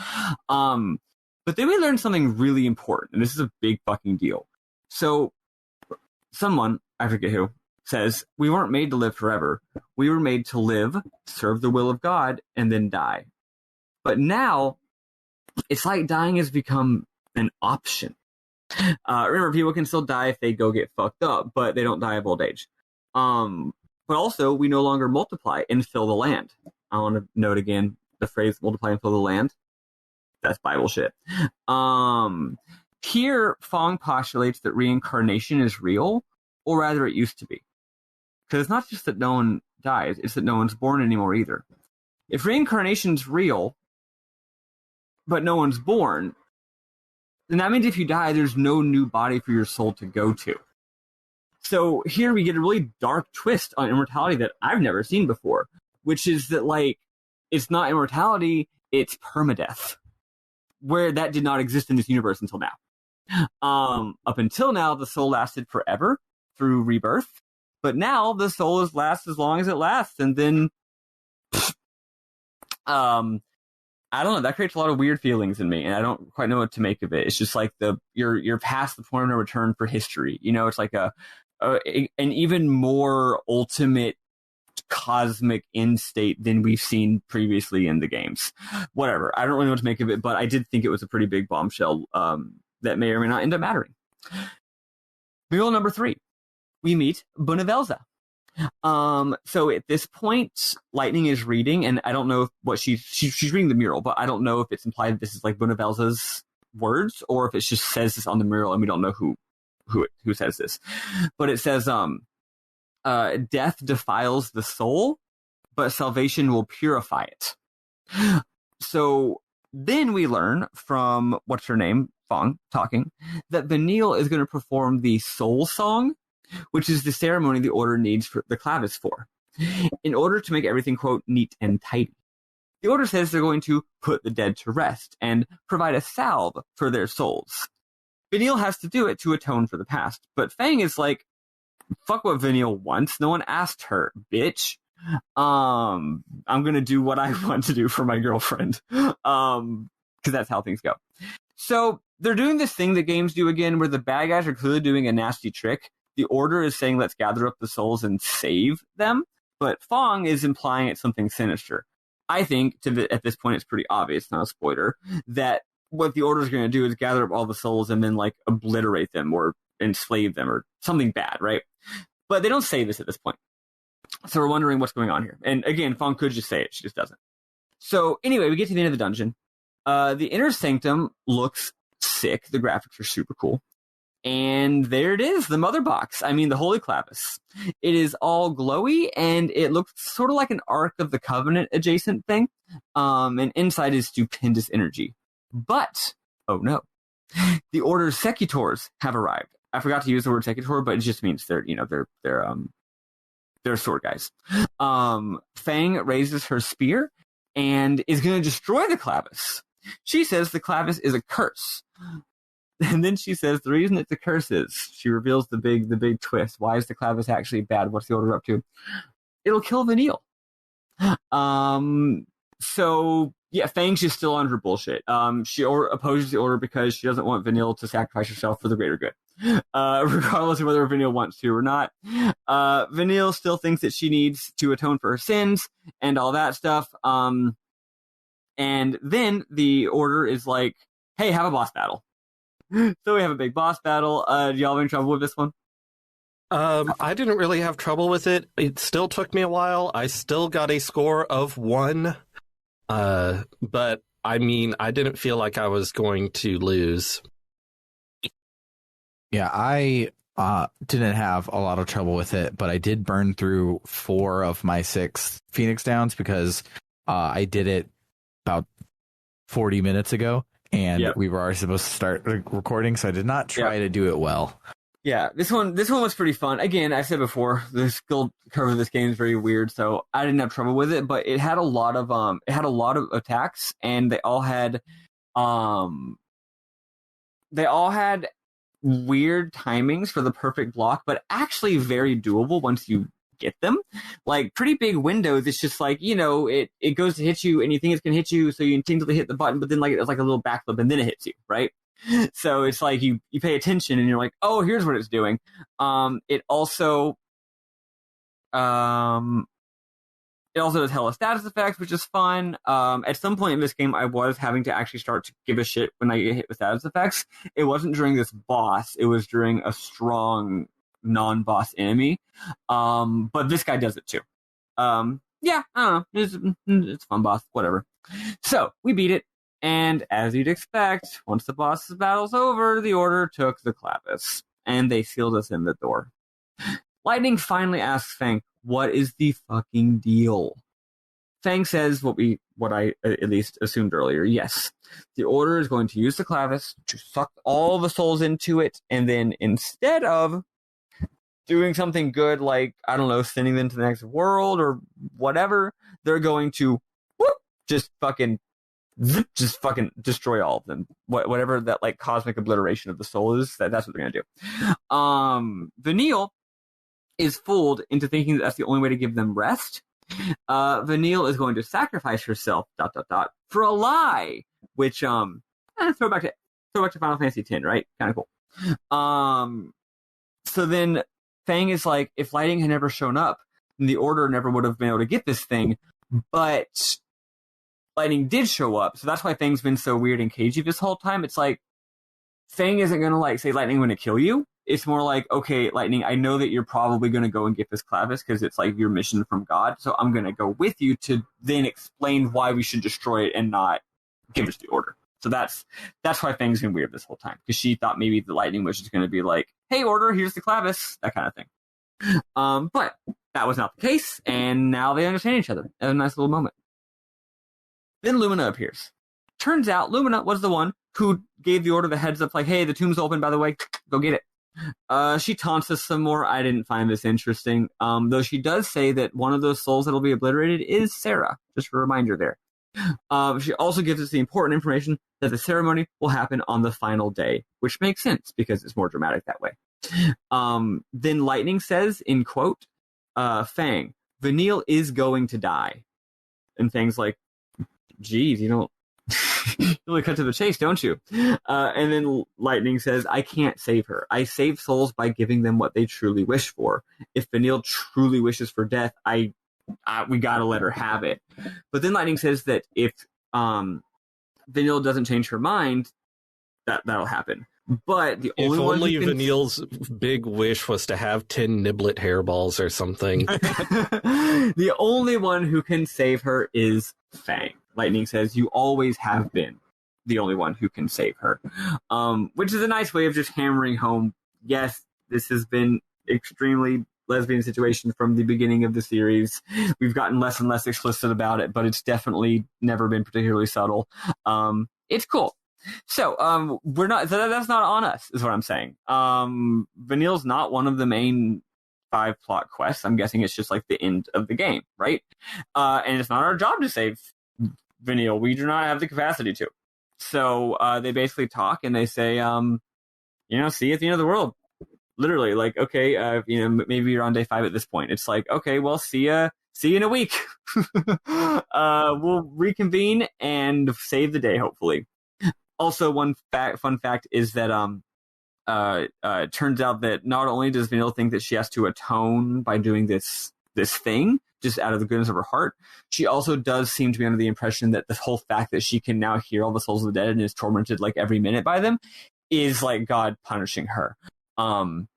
But then we learned something really important, and this is a big fucking deal. So someone, I forget who, says, we weren't made to live forever. We were made to live, serve the will of God, and then die. But now, it's like dying has become an option. Remember, people can still die if they go get fucked up, but they don't die of old age. But also, we no longer multiply and fill the land. I want to note again the phrase multiply and fill the land. That's Bible shit. Here, Fahng postulates that reincarnation is real, or rather it used to be. Because it's not just that no one dies, it's that no one's born anymore either. If reincarnation's real, but no one's born, then that means if you die, there's no new body for your soul to go to. So here we get a really dark twist on immortality that I've never seen before, which is that, like, it's not immortality, it's permadeath, where that did not exist in this universe until now. Up until now, the soul lasted forever through rebirth, but now the soul lasts as long as it lasts, and then, I don't know, that creates a lot of weird feelings in me, and I don't quite know what to make of it. It's just like you're past the point of no return for history. You know, it's like an even more ultimate cosmic end state than we've seen previously in the games. Whatever. I don't really know what to make of it, but I did think it was a pretty big bombshell that may or may not end up mattering. Mule number 3. We meet Bonavelza. So at this point, Lightning is reading, and I don't know what she's reading the mural, but I don't know if it's implied that this is like Bonavelza's words, or if it just says this on the mural and we don't know who says this. But it says, death defiles the soul, but salvation will purify it. So then we learn from, what's her name, Fahng, talking, that Vanille is going to perform the soul song, which is the ceremony the order needs for the Clavis for, in order to make everything, quote, neat and tidy. The order says they're going to put the dead to rest and provide a salve for their souls. Vanille has to do it to atone for the past, but Fayng is like, fuck what Vanille wants. No one asked her, bitch. I'm gonna do what I want to do for my girlfriend. Because that's how things go. So they're doing this thing that games do again, where the bad guys are clearly doing a nasty trick. The order is saying, let's gather up the souls and save them. But Fahng is implying it's something sinister. I think at this point it's pretty obvious, not a spoiler, that what the order is going to do is gather up all the souls and then like obliterate them or enslave them or something bad, right? But they don't say this at this point. So we're wondering what's going on here. And again, Fahng could just say it. She just doesn't. So anyway, we get to the end of the dungeon. The Inner Sanctum looks sick. The graphics are super cool. And there it is, the mother box. I mean, the Holy Clavis. It is all glowy, and it looks sort of like an Ark of the Covenant adjacent thing. And inside is stupendous energy. But, oh no, the Order's Secutors have arrived. I forgot to use the word Secutor, but it just means they're sword guys. Fayng raises her spear and is going to destroy the Clavis. She says the Clavis is a curse. And then she says the reason it's a curse is, she reveals the big twist. Why is the Clavis actually bad? What's the order up to? It'll kill Vanille. So yeah, Fang's just still on her bullshit. She opposes the order because she doesn't want Vanille to sacrifice herself for the greater good. Regardless of whether Vanille wants to or not. Vanille still thinks that she needs to atone for her sins and all that stuff. And then the order is like, hey, have a boss battle. So we have a big boss battle. Do y'all have any trouble with this one? I didn't really have trouble with it. It still took me a while. I still got a score of 1. But I mean, I didn't feel like I was going to lose. Yeah, I didn't have a lot of trouble with it, but I did burn through 4 of my 6 Phoenix Downs because I did it about 40 minutes ago, and we were already supposed to start recording, so I did not try to do it well. Yeah, this one was pretty fun. Again, I said before, the skill curve of this game is very weird, so I didn't have trouble with it. But it had a lot of attacks, and they all had weird timings for the perfect block, but actually very doable once you get them. Like pretty big windows. It's just like, you know, it goes to hit you, and you think it's gonna hit you, so you instinctively hit the button, but then like it's like a little backflip, and then it hits you, right? So it's like you pay attention and you're like, oh, here's what it's doing. It also It also does hella status effects, which is fun. At some point in this game, I was having to actually start to give a shit when I get hit with status effects. It wasn't during this boss. It was during a strong non-boss enemy. But this guy does it too. Yeah, I don't know. It's a fun boss, whatever. So, we beat it. And as you'd expect, once the boss's battle's over, the Order took the Clavis. And they sealed us in the door. Lightning finally asks Fayng, what is the fucking deal? Fayng says what I at least assumed earlier. Yes, the Order is going to use the Clavis to suck all the souls into it, and then instead of doing something good like, I don't know, sending them to the next world or whatever, they're going to just fucking destroy all of them. Whatever that like cosmic obliteration of the soul is, that's what they're going to do. Vanille is fooled into thinking that's the only way to give them rest. Vanille is going to sacrifice herself, ... for a lie, which, throw back to Final Fantasy X, right? Kind of cool. So then Fayng is like, if Lightning had never shown up, then the Order never would have been able to get this thing, but Lightning did show up, so that's why Fang's been so weird and cagey this whole time. It's like, Fayng isn't going to like say, Lightning, I'm going to kill you. It's more like, okay, Lightning, I know that you're probably going to go and get this Clavis because it's like your mission from God, so I'm going to go with you to then explain why we should destroy it and not give it to the Order. So that's why Fang's been weird this whole time, because she thought maybe the Lightning was just going to be like, hey, Order, here's the Clavis, that kind of thing. But that was not the case, and now they understand each other. A nice little moment. Then Lumina appears. Turns out Lumina was the one who gave the Order the heads up, like, hey, the tomb's open, by the way, go get it. She taunts us some more. I didn't find this interesting. Though she does say that one of those souls that'll be obliterated is Sarah. Just a reminder there. She also gives us the important information that the ceremony will happen on the final day, which makes sense because it's more dramatic that way. Then Lightning says, in quote, Fayng, Vanille is going to die. And Fang's like, geez, you don't really cut to the chase, don't you? And then Lightning says, I can't save her. I save souls by giving them what they truly wish for. If Vanille truly wishes for death, we gotta let her have it. But then Lightning says that if Vanille doesn't change her mind, that'll happen. But the only one Vanille's big wish was to have 10 niblet hairballs or something. The only one who can save her is Fayng. Lightning says, you always have been the only one who can save her. Which is a nice way of just hammering home, yes, this has been extremely lesbian situation from the beginning of the series. We've gotten less and less explicit about it, but it's definitely never been particularly subtle. It's cool. So, that's not on us, is what I'm saying. Vanille's not one of the main 5 plot quests. I'm guessing it's just like the end of the game, right? And it's not our job to save Vanille. We do not have the capacity to. So, they basically talk and they say, see you at the end of the world. Literally, like, okay, maybe you're on day 5 at this point. It's like, okay, well, see you in a week. We'll reconvene and save the day, hopefully. Also, one fun fact is that it turns out that not only does Vanille think that she has to atone by doing this thing, just out of the goodness of her heart, she also does seem to be under the impression that the whole fact that she can now hear all the souls of the dead and is tormented like every minute by them is like God punishing her. I'm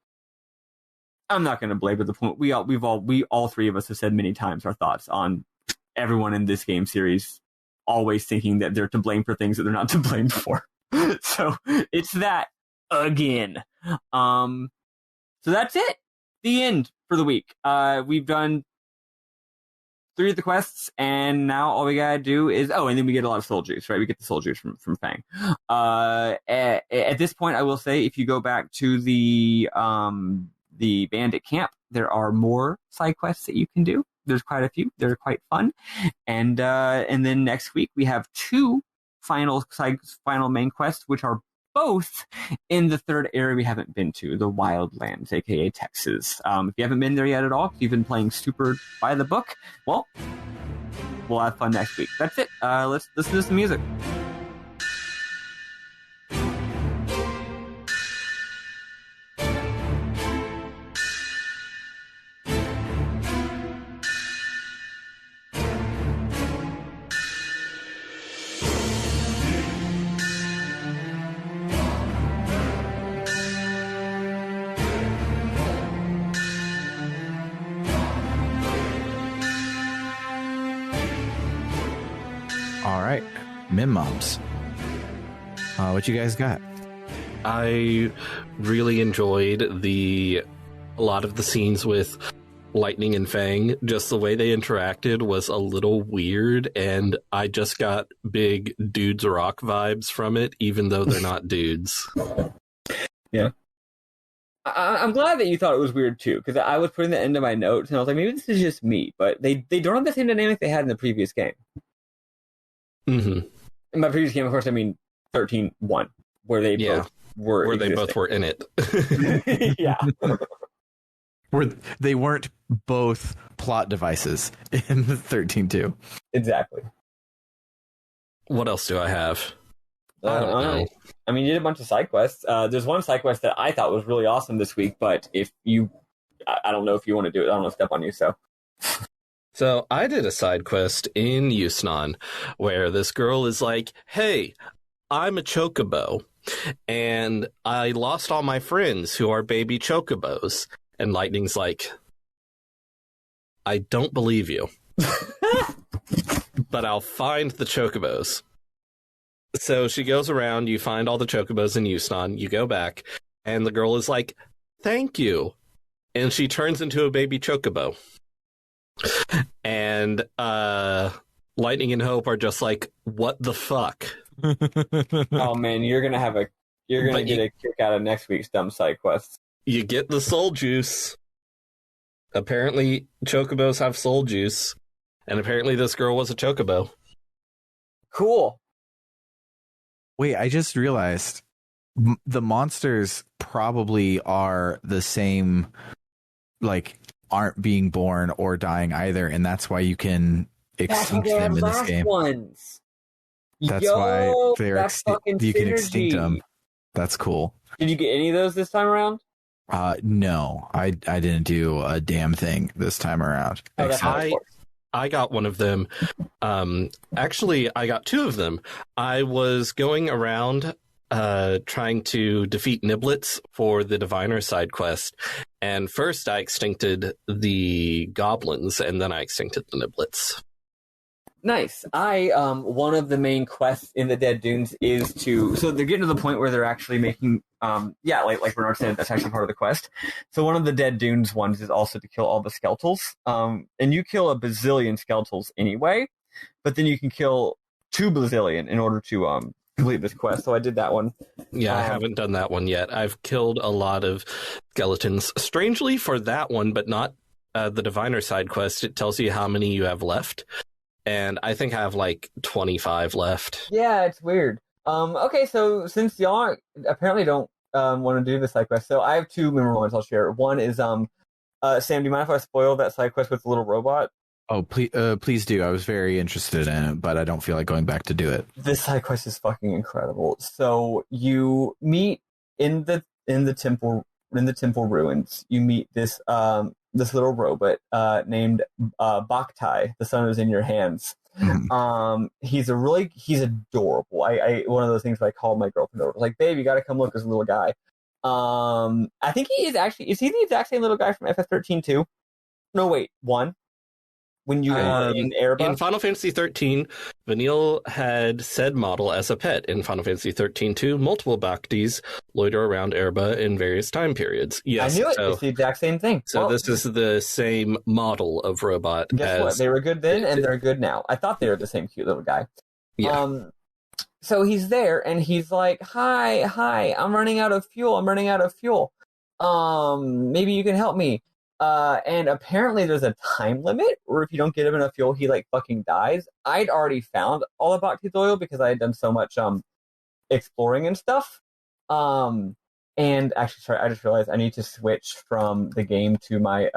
not going to belabor the point. We all three of us have said many times our thoughts on everyone in this game series always thinking that they're to blame for things that they're not to blame for. So it's that again. So that's it. The end for the week. We've done 3 of the quests, and now all we gotta do is and then we get a lot of soul juice, right? We get the soul juice from Fayng. At this point, I will say, if you go back to the bandit camp, there are more side quests that you can do. There's quite a few. They're quite fun. And then next week we have 2 final main quests, which are both in the 3rd area we haven't been to, the Wildlands, aka Texas. If you haven't been there yet at all, if you've been playing super by the book, well, we'll have fun next week. That's it. Let's listen to some music. All right, Mim Moms. What you guys got? I really enjoyed a lot of the scenes with Lightning and Fang. Just the way they interacted was a little weird, and I just got big dudes rock vibes from it, even though they're not dudes. Yeah. I'm glad that you thought it was weird too, because I was putting that into my notes, and I was like, maybe this is just me, but they don't have the same dynamic they had in the previous game. Mm-hmm. In my previous game, of course, I mean 13-1, where they both were where they both were in it. Yeah. Where they weren't both plot devices in 13-2. Exactly. What else do I have? I don't know. I mean, you did a bunch of side quests. There's one side quest that I thought was really awesome this week, but I don't know if you want to do it. I don't want to step on you, so. So I did a side quest in Yusnan where this girl is like, hey, I'm a chocobo, and I lost all my friends who are baby chocobos. And Lightning's like, I don't believe you, but I'll find the chocobos. So she goes around, you find all the chocobos in Yusnan, you go back, and the girl is like, thank you. And she turns into a baby chocobo. And Lightning and Hope are just like, what the fuck? Oh man, you're gonna get a kick out of next week's dumb side quest. You get the soul juice. Apparently, chocobos have soul juice. And apparently this girl was a chocobo. Cool. Wait, I just realized the monsters probably are the same, like, aren't being born or dying either, and that's why you can extinct them in this game. Ones. That's why they're you can extinct them. That's cool. Did you get any of those this time around? No, I didn't do a damn thing this time around. I got one of them. Actually, I got two of them. I was going around trying to defeat Niblets for the Diviner side quest. And first I extincted the goblins, and then I extincted the Niblets. Nice. One of the main quests in the Dead Dunes is so they're getting to the point where they're actually making, like Bernard said, that's actually part of the quest. So one of the Dead Dunes ones is also to kill all the skeletals. And you kill a bazillion skeletals anyway, but then you can kill 2 bazillion in order to complete this quest. So I did that one. Yeah, I haven't done that one yet. I've killed a lot of skeletons. Strangely for that one, but not the Diviner side quest, it tells you how many you have left. And I think I have like 25 left. Yeah, it's weird. Okay, so since y'all apparently don't want to do the side quest, so I have 2 memorable ones I'll share. One is Sam, do you mind if I spoil that side quest with the little robot? Oh, please do. I was very interested in it, but I don't feel like going back to do it. This side quest is fucking incredible. So you meet in the temple ruins. You meet this little robot named Baktai, the sun is in your hands. He's adorable. I one of those things where I called my girlfriend over, like, babe, you gotta come look at this little guy. I think he is he the exact same little guy from FF13 too? No, wait, 1? When you were in Erba? In Final Fantasy XIII, Vanille had said model as a pet. In Final Fantasy XIII-2, multiple Bhaktis loiter around Erba in various time periods. Yes, I knew it. It's the exact same thing. So this is the same model of robot. Guess what? They were good then, and they're good now. I thought they were the same cute little guy. Yeah. So he's there, and he's like, hi, I'm running out of fuel. Maybe you can help me. And apparently there's a time limit where if you don't get him enough fuel, he like fucking dies. I'd already found all the Bhakti's oil because I had done so much exploring and stuff. And actually, sorry, I just realized I need to switch from the game to my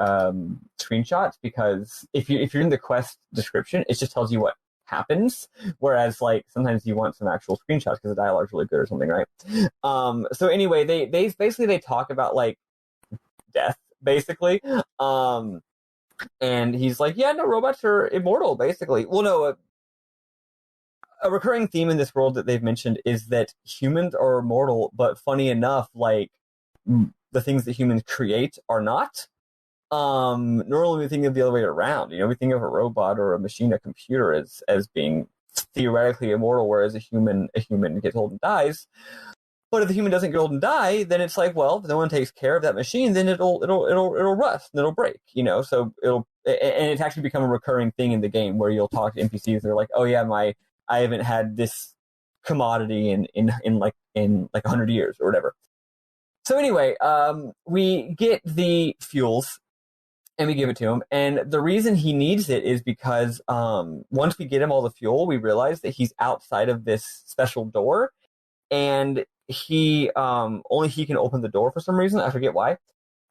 screenshots, because if you're in the quest description, it just tells you what happens, whereas like sometimes you want some actual screenshots because the dialogue's really good or something, right? So anyway, they basically talk about like death, basically, and he's like, yeah, no, robots are immortal, basically. Well, no, a recurring theme in this world that they've mentioned is that humans are immortal, but funny enough, like the things that humans create are not. Normally we think of the other way around. You know, we think of a robot or a machine, a computer, as being theoretically immortal, whereas a human gets old and dies. But if the human doesn't get old and die, then it's like, well, if no one takes care of that machine, then it'll rust and it'll break, So and it's actually become a recurring thing in the game where you'll talk to NPCs and they're like, oh yeah, I haven't had this commodity in like 100 years or whatever. So anyway, we get the fuels and we give it to him, and the reason he needs it is because once we get him all the fuel, we realize that he's outside of this special door, and he only he can open the door for some reason. I forget why.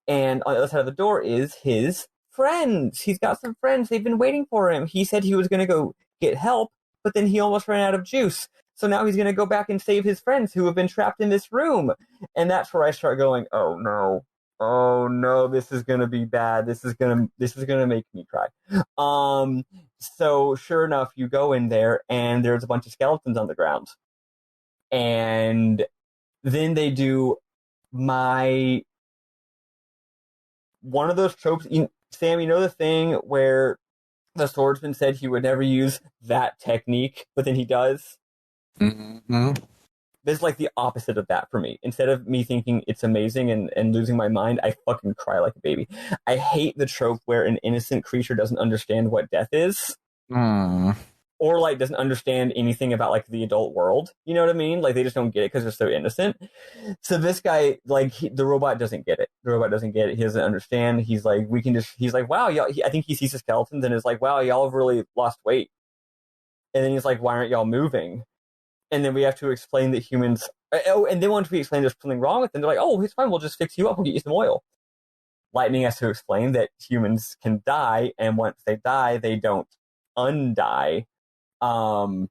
And on the other side of the door is his friends. He's got some friends. They've been waiting for him. He said he was going to go get help, but then he almost ran out of juice. So now he's going to go back and save his friends who have been trapped in this room. And that's where I start going, oh no, this is going to be bad. This is going to make me cry. So sure enough, you go in there and there's a bunch of skeletons on the ground. And then they do one of those tropes. Sam, the thing where the swordsman said he would never use that technique, but then he does? Mm-hmm. This is like the opposite of that for me. Instead of me thinking it's amazing and losing my mind, I fucking cry like a baby. I hate the trope where an innocent creature doesn't understand what death is. Or like doesn't understand anything about like the adult world. You know what I mean? Like they just don't get it because they're so innocent. So this guy, like the robot doesn't get it. The robot doesn't get it. He doesn't understand. He's like, he's like, wow, y'all. I think he sees the skeletons and is like, wow, y'all have really lost weight. And then he's like, why aren't y'all moving? And then we have to explain that humans. And then once we explain there's something wrong with them, they're like, oh, it's fine. We'll just fix you up. We'll get you some oil. Lightning has to explain that humans can die, and once they die, they don't undie. And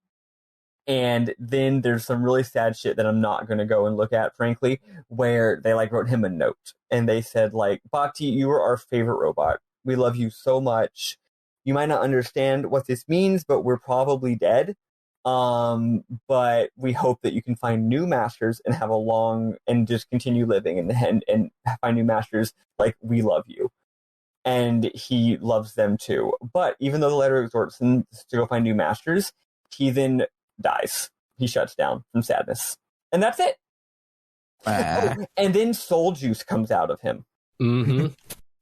then there's some really sad shit that I'm not going to go and look at, frankly, where they like wrote him a note and they said like, Bhakti, you were our favorite robot. We love you so much. You might not understand what this means, but we're probably dead. But we hope that you can find new masters and have a long and just continue living and find new masters. Like, we love you. And he loves them too. But even though the letter exhorts him to go find new masters, he then dies. He shuts down from sadness. And that's it. Oh, and then soul juice comes out of him. Mm-hmm.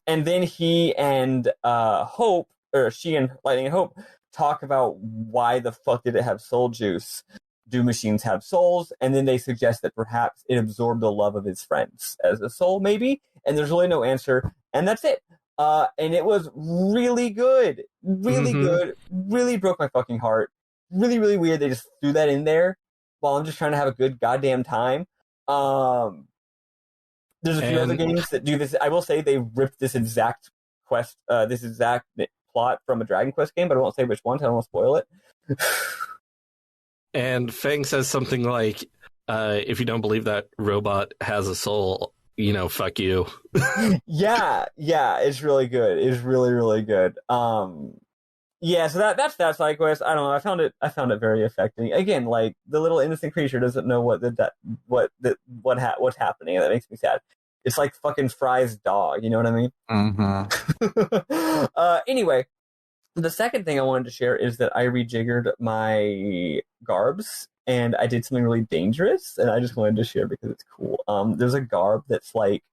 And then he and Hope, or she and Lightning and Hope, talk about why the fuck did it have soul juice? Do machines have souls? And then they suggest that perhaps it absorbed the love of his friends as a soul, maybe. And there's really no answer. And that's it. And it was really good. Really good. Really broke my fucking heart. Really, really weird. They just threw that in there while I'm just trying to have a good goddamn time. There's a few other games that do this. I will say they ripped this exact quest, this exact plot from a Dragon Quest game, but I won't say which one, so I don't want to spoil it. And Fayng says something like, if you don't believe that robot has a soul, fuck you. Yeah, it's really good. It's really, really good. Yeah, so that's that side quest. I don't know. I found it very affecting. Again, like the little innocent creature doesn't know what's happening, and that makes me sad. It's like fucking Fry's dog. You know what I mean? Mm-hmm. Anyway, the second thing I wanted to share is that I rejiggered my garbs, and I did something really dangerous, and I just wanted to share because it's cool. There's a garb that's like,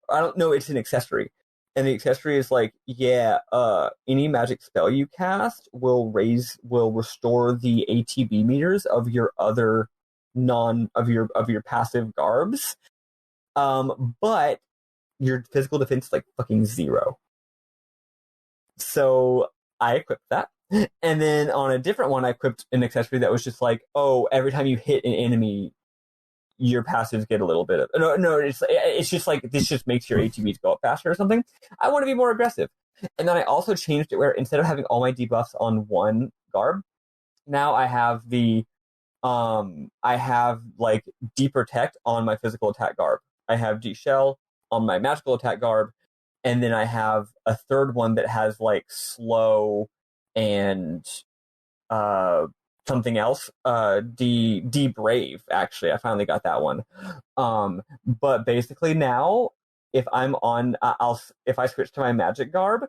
I don't know, it's an accessory. And the accessory is like, any magic spell you cast will restore the ATB meters of your other of your passive garbs. But your physical defense is like fucking 0. So I equipped that. And then on a different one, I equipped an accessory that was just like, oh, every time you hit an enemy, your passives get a little bit of... No, it's just like, this just makes your ATBs go up faster or something. I want to be more aggressive. And then I also changed it where instead of having all my debuffs on one garb, now I have like D-Protect on my physical attack garb. I have D-Shell on my magical attack garb, and then I have a third one that has like slow and something else. D-Brave, actually. I finally got that one. But basically now, if I'm on, if I switch to my magic garb,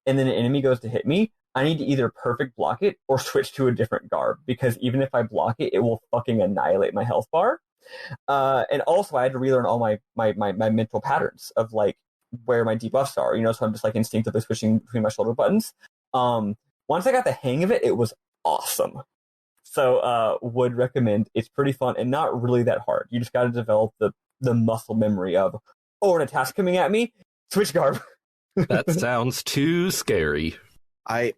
and then an enemy goes to hit me, I need to either perfect block it or switch to a different garb, because even if I block it, it will fucking annihilate my health bar. And also I had to relearn all my mental patterns of like where my debuffs are, so I'm just like instinctively switching between my shoulder buttons. Once I got the hang of it, it was awesome. So would recommend. It's pretty fun and not really that hard. You just got to develop the muscle memory of, an attack's coming at me, switch garb. That sounds too scary. I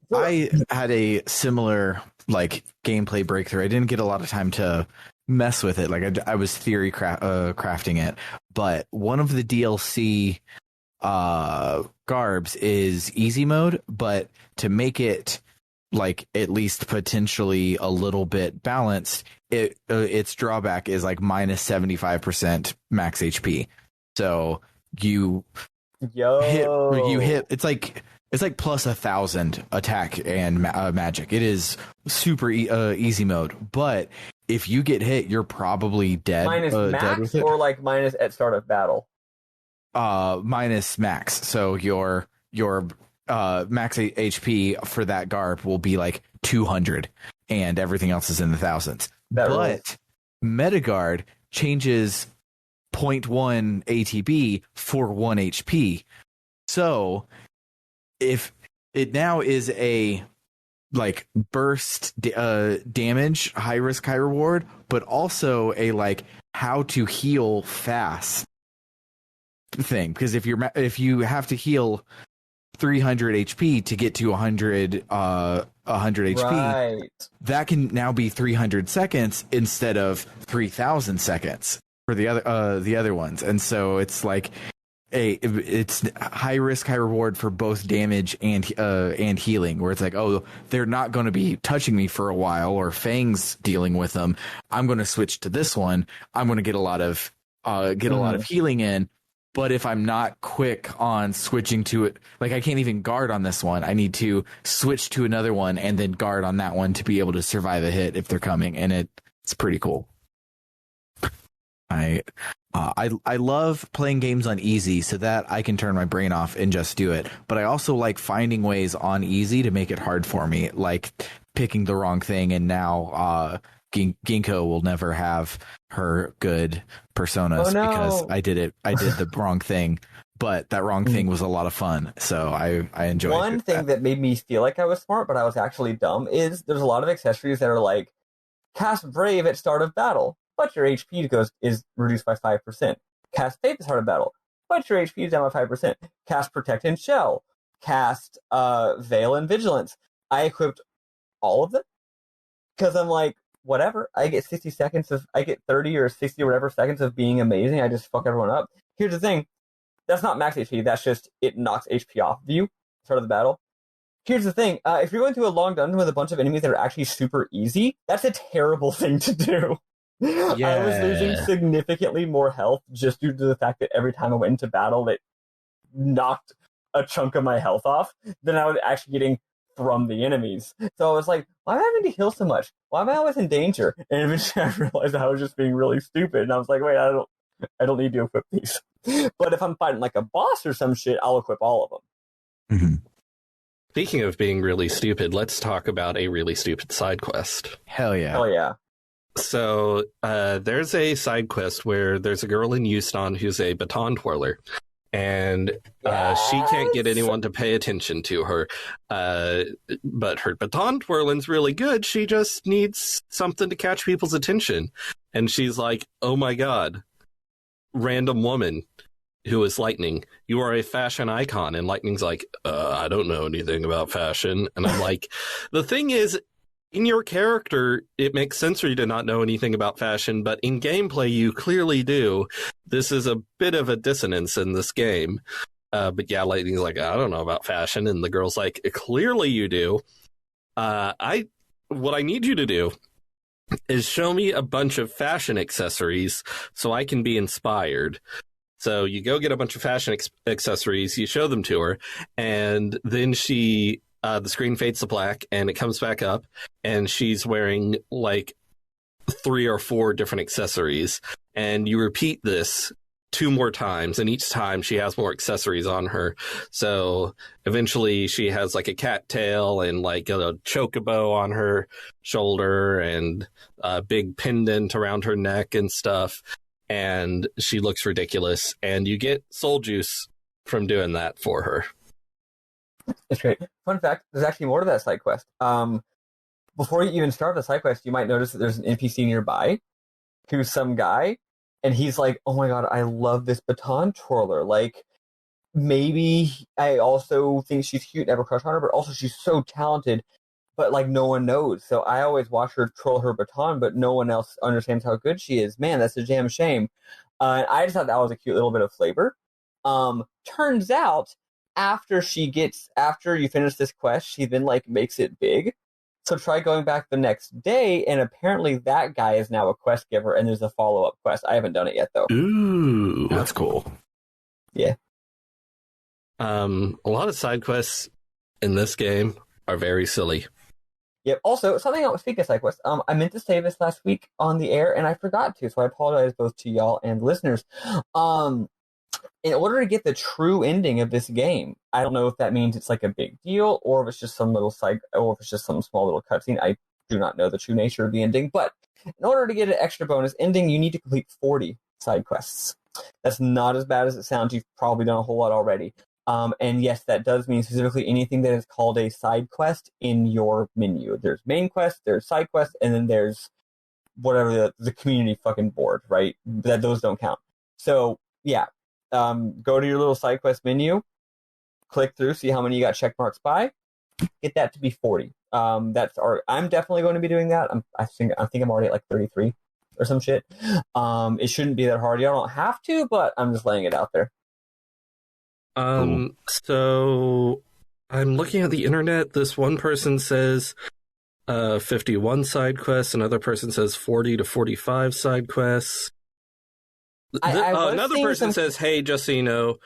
had a similar like gameplay breakthrough. I didn't get a lot of time to mess with it. Like I was theory crafting it, but one of the DLC garbs is easy mode, but to make it like at least potentially a little bit balanced, its drawback is like minus 75% max HP. So you hit it's like plus 1,000 attack and magic. It is super easy mode, but if you get hit, you're probably dead. Minus max dead with it. or like minus at start of battle? Minus max. So your max HP for that garb will be like 200, and everything else is in the thousands. But Metagard changes 0.1 ATB for 1 HP. So if it now is a like burst damage, high risk, high reward, but also a like how to heal fast thing, because if you have to heal 300 HP to get to 100 HP, right, that can now be 300 seconds instead of 3,000 seconds for the other ones. And so it's like it's high risk, high reward for both damage and healing, where it's like, they're not going to be touching me for a while, or Fang's dealing with them. I'm going to switch to this one. I'm going to get a lot of healing in. But if I'm not quick on switching to it, like I can't even guard on this one. I need to switch to another one and then guard on that one to be able to survive a hit if they're coming. And it's pretty cool. I love playing games on easy so that I can turn my brain off and just do it. But I also like finding ways on easy to make it hard for me, like picking the wrong thing. And now Ginkgo will never have her good personas because I did the wrong thing. But that wrong thing was a lot of fun, so I enjoyed it. One thing that made me feel like I was smart, but I was actually dumb, is there's a lot of accessories that are like, cast Brave at start of battle, but your HP is reduced by 5%. Cast Faith at start of battle, but your HP is down by 5%. Cast Protect and Shell. Cast Veil and Vigilance. I equipped all of them because I'm like, whatever. I get 30 or 60 or whatever seconds of being amazing. I just fuck everyone up. Here's the thing. That's not max HP. That's just, it knocks HP off of you. Start of the battle. Here's the thing. If you're going through a long dungeon with a bunch of enemies that are actually super easy, that's a terrible thing to do. Yeah. I was losing significantly more health just due to the fact that every time I went into battle, it knocked a chunk of my health off than I was actually getting from the enemies. So I was like, why am I having to heal so much? Why am I always in danger? And eventually I realized I was just being really stupid. And I was like, wait, I don't need to equip these. But if I'm fighting like a boss or some shit, I'll equip all of them. Mm-hmm. Speaking of being really stupid, let's talk about a really stupid side quest. Hell yeah. Hell yeah. So there's a side quest where there's a girl in Houston who's a baton twirler. And she can't get anyone to pay attention to her. But her baton twirling's really good. She just needs something to catch people's attention. And she's like, oh my god, random woman who is Lightning, you are a fashion icon. And Lightning's like, I don't know anything about fashion. And I'm like, the thing is, in your character, it makes sense for you to not know anything about fashion, but in gameplay, you clearly do. This is a bit of a dissonance in this game. But yeah, Lightning's like, I don't know about fashion. And the girl's like, clearly you do. What I need you to do is show me a bunch of fashion accessories so I can be inspired. So you go get a bunch of fashion accessories, you show them to her, and then she... the screen fades to black and it comes back up and she's wearing like 3 or 4 different accessories, and you repeat this 2 more times, and each time she has more accessories on her. So eventually she has like a cat tail and like a chocobo on her shoulder and a big pendant around her neck and stuff. And she looks ridiculous. And you get soul juice from doing that for her. It's great. Fun fact, there's actually more to that side quest. Before you even start the side quest, you might notice that there's an NPC nearby who's some guy. And he's like, oh my god, I love this baton twirler. Like, maybe I also think she's cute and have a crush on her, but also she's so talented, but like no one knows. So I always watch her twirl her baton, but no one else understands how good she is. Man, that's a damn shame. And I just thought that was a cute little bit of flavor. Turns out, after you finish this quest, she then like makes it big. So try going back the next day, and apparently that guy is now a quest giver, and there's a follow-up quest. I haven't done it yet, though. Ooh, that's cool. Yeah. A lot of side quests in this game are very silly. Yep. Also, something else, speaking of side quests, I meant to say this last week on the air, and I forgot to, so I apologize both to y'all and listeners. In order to get the true ending of this game, I don't know if that means it's like a big deal, or if it's just some little or if it's just some small little cutscene. I do not know the true nature of the ending, but in order to get an extra bonus ending, you need to complete 40 side quests. That's not as bad as it sounds. You've probably done a whole lot already. And yes, that does mean specifically anything that is called a side quest in your menu. There's main quest, there's side quest, and then there's whatever the community fucking board, right? Those don't count. So yeah. Go to your little side quest menu, click through, see how many you got check marks by, get that to be 40. I'm definitely going to be doing that. I think I'm already at like 33 or some shit. It shouldn't be that hard. You don't have to, but I'm just laying it out there. So I'm looking at the internet. This one person says 51 side quests. Another person says 40 to 45 side quests. Another person says, hey, just so you know,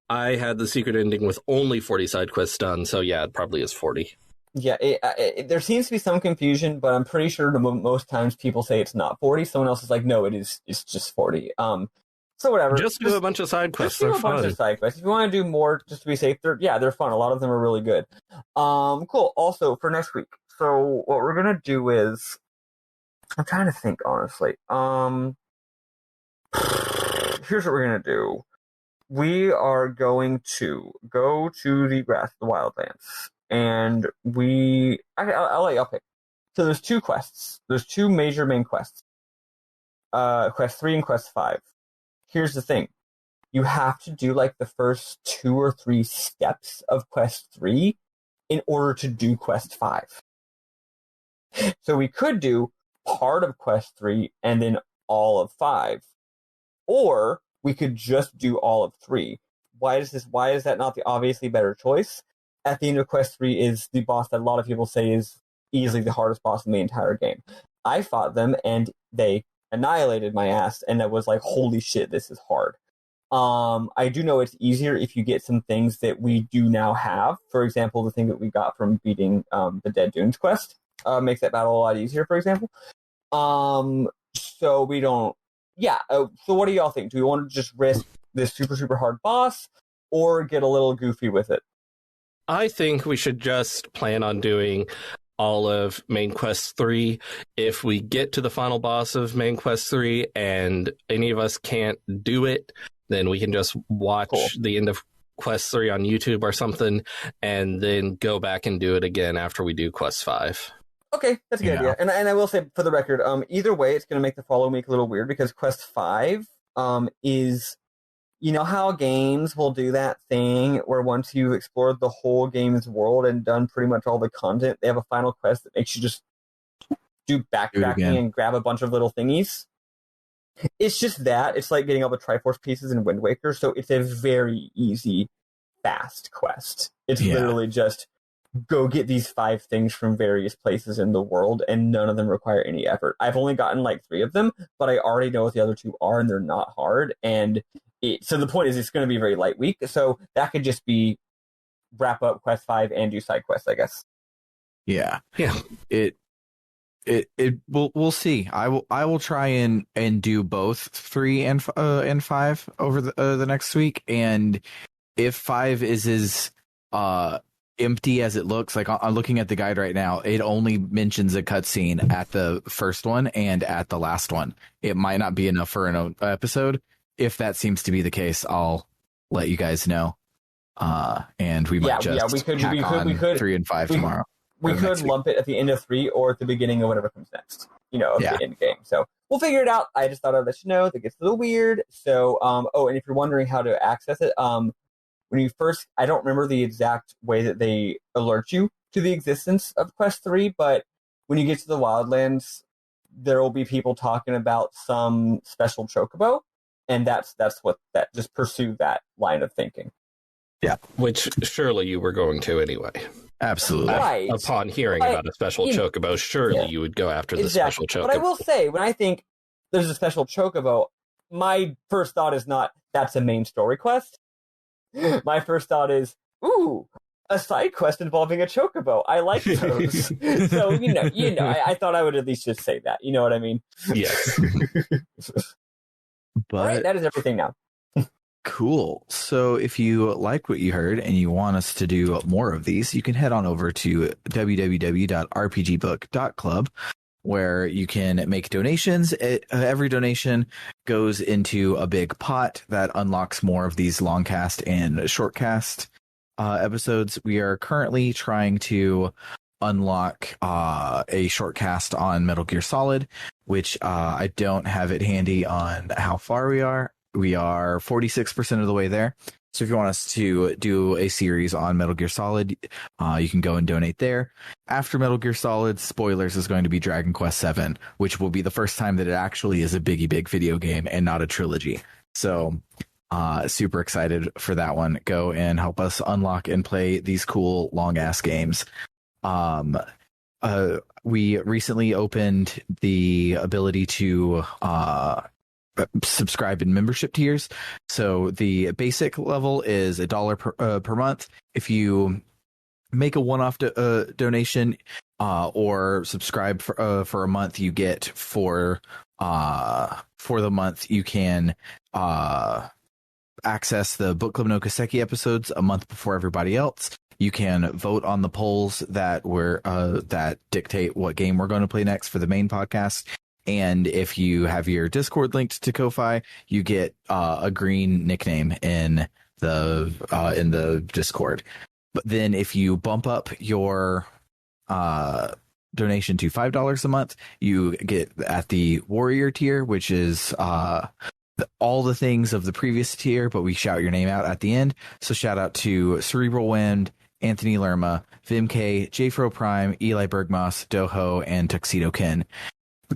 I had the secret ending with only 40 side quests done, so yeah, it probably is 40. Yeah, there seems to be some confusion, but I'm pretty sure most times people say it's not 40. Someone else is like, no, it's just 40. So whatever. Just do a bunch of side quests. Just do a bunch of side quests. If you want to do more, just to be safe, they're fun. A lot of them are really good. Cool. Also, for next week, so what we're going to do is, I'm trying to think, honestly. Here's what we're going to do. We are going to go to the Wildlands, and I'll let y'all pick. So there's 2 quests. There's 2 major main quests. Quest 3 and Quest 5. Here's the thing. You have to do like the first 2 or 3 steps of Quest 3 in order to do Quest 5. So we could do part of Quest 3 and then all of 5. Or we could just do all of 3. Why is that not the obviously better choice? At the end of Quest 3 is the boss that a lot of people say is easily the hardest boss in the entire game. I fought them and they annihilated my ass, and I was like, holy shit, this is hard. I do know it's easier if you get some things that we do now have. For example, the thing that we got from beating the Dead Dunes quest makes that battle a lot easier, for example. So we don't... Yeah, so what do y'all think? Do we want to just risk this super, super hard boss, or get a little goofy with it? I think we should just plan on doing all of Main Quest 3. If we get to the final boss of Main Quest 3 and any of us can't do it, then we can just watch the end of Quest 3 on YouTube or something, and then go back and do it again after we do Quest 5. Okay, that's a good idea. And I will say, for the record, either way, it's going to make the following week a little weird, because Quest 5 is... You know how games will do that thing where once you've explored the whole game's world and done pretty much all the content, they have a final quest that makes you just do backtracking and grab a bunch of little thingies? It's just that. It's like getting all the Triforce pieces in Wind Waker, so it's a very easy, fast quest. It's literally just go get these 5 things from various places in the world, and none of them require any effort. I've only gotten like 3 of them, but I already know what the other 2 are, and they're not hard, and... So the point is, it's going to be a very light week, so that could just be wrap up Quest 5 and do side quests, I guess. Yeah. Yeah. We'll see. I will try and do both 3 and 5 over the next week, and if 5 is as empty as it looks, like I'm looking at the guide right now, it only mentions a cutscene at the first one and at the last one. It might not be enough for an episode. If that seems to be the case, I'll let you guys know. And we might we could 3 and 5 tomorrow. We could lump it at the end of 3 or at the beginning of whatever comes next, of the end game. So we'll figure it out. I just thought I'd let you know that gets a little weird. So, and if you're wondering how to access it, when you first, I don't remember the exact way that they alert you to the existence of Quest 3, but when you get to the Wildlands, there will be people talking about some special chocobo, and that's just pursue that line of thinking. Yeah, which surely you were going to anyway. Absolutely. Right. Upon hearing about a special chocobo, surely you would go after the special chocobo. But I will say, when I think there's a special chocobo, my first thought is not, that's a main story quest. My first thought is, ooh, a side quest involving a chocobo. I like those. So, I thought I would at least just say that. You know what I mean? Yes. But all right, that is everything now. Cool. So if you like what you heard and you want us to do more of these, you can head on over to www.rpgbook.club, where you can make donations. Every donation goes into a big pot that unlocks more of these longcast and shortcast episodes. We are currently trying to unlock a shortcast on Metal Gear Solid, which I don't have it handy on how far we are. We are 46% of the way there. So if you want us to do a series on Metal Gear Solid, you can go and donate there. After Metal Gear Solid, spoilers, is going to be Dragon Quest VII, which will be the first time that it actually is a big video game and not a trilogy. So super excited for that one. Go and help us unlock and play these cool long-ass games. We recently opened the ability to subscribe in membership tiers. So the basic level is $1 per month. If you make a one-off donation or subscribe for a month, you get for the month you can access the Book Club no Kaseki episodes a month before everybody else. You can vote on the polls that dictate what game we're going to play next for the main podcast. And if you have your Discord linked to Ko-Fi, you get a green nickname in the Discord. But then if you bump up your donation to $5 a month, you get at the Warrior tier, which is all the things of the previous tier, but we shout your name out at the end. So shout out to Cerebral Wind, Anthony Lerma, Vimk, Jfro Prime, Eli Bergmas, Doho, and Tuxedo Ken.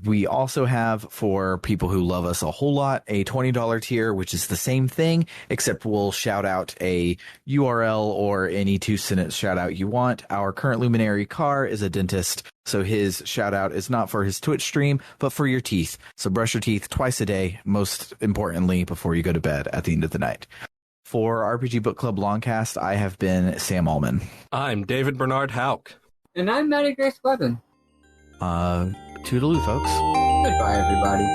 We also have, for people who love us a whole lot, a $20 tier, which is the same thing, except we'll shout out a URL or any 2-sentence shout out you want. Our current luminary, Carr, is a dentist, so his shout out is not for his Twitch stream, but for your teeth. So brush your teeth twice a day, most importantly, before you go to bed at the end of the night. For RPG Book Club Longcast, I have been Sam Allman. I'm David Bernard Hauk. And I'm Maddie Grace Webben. Toodaloo, folks. Goodbye, everybody.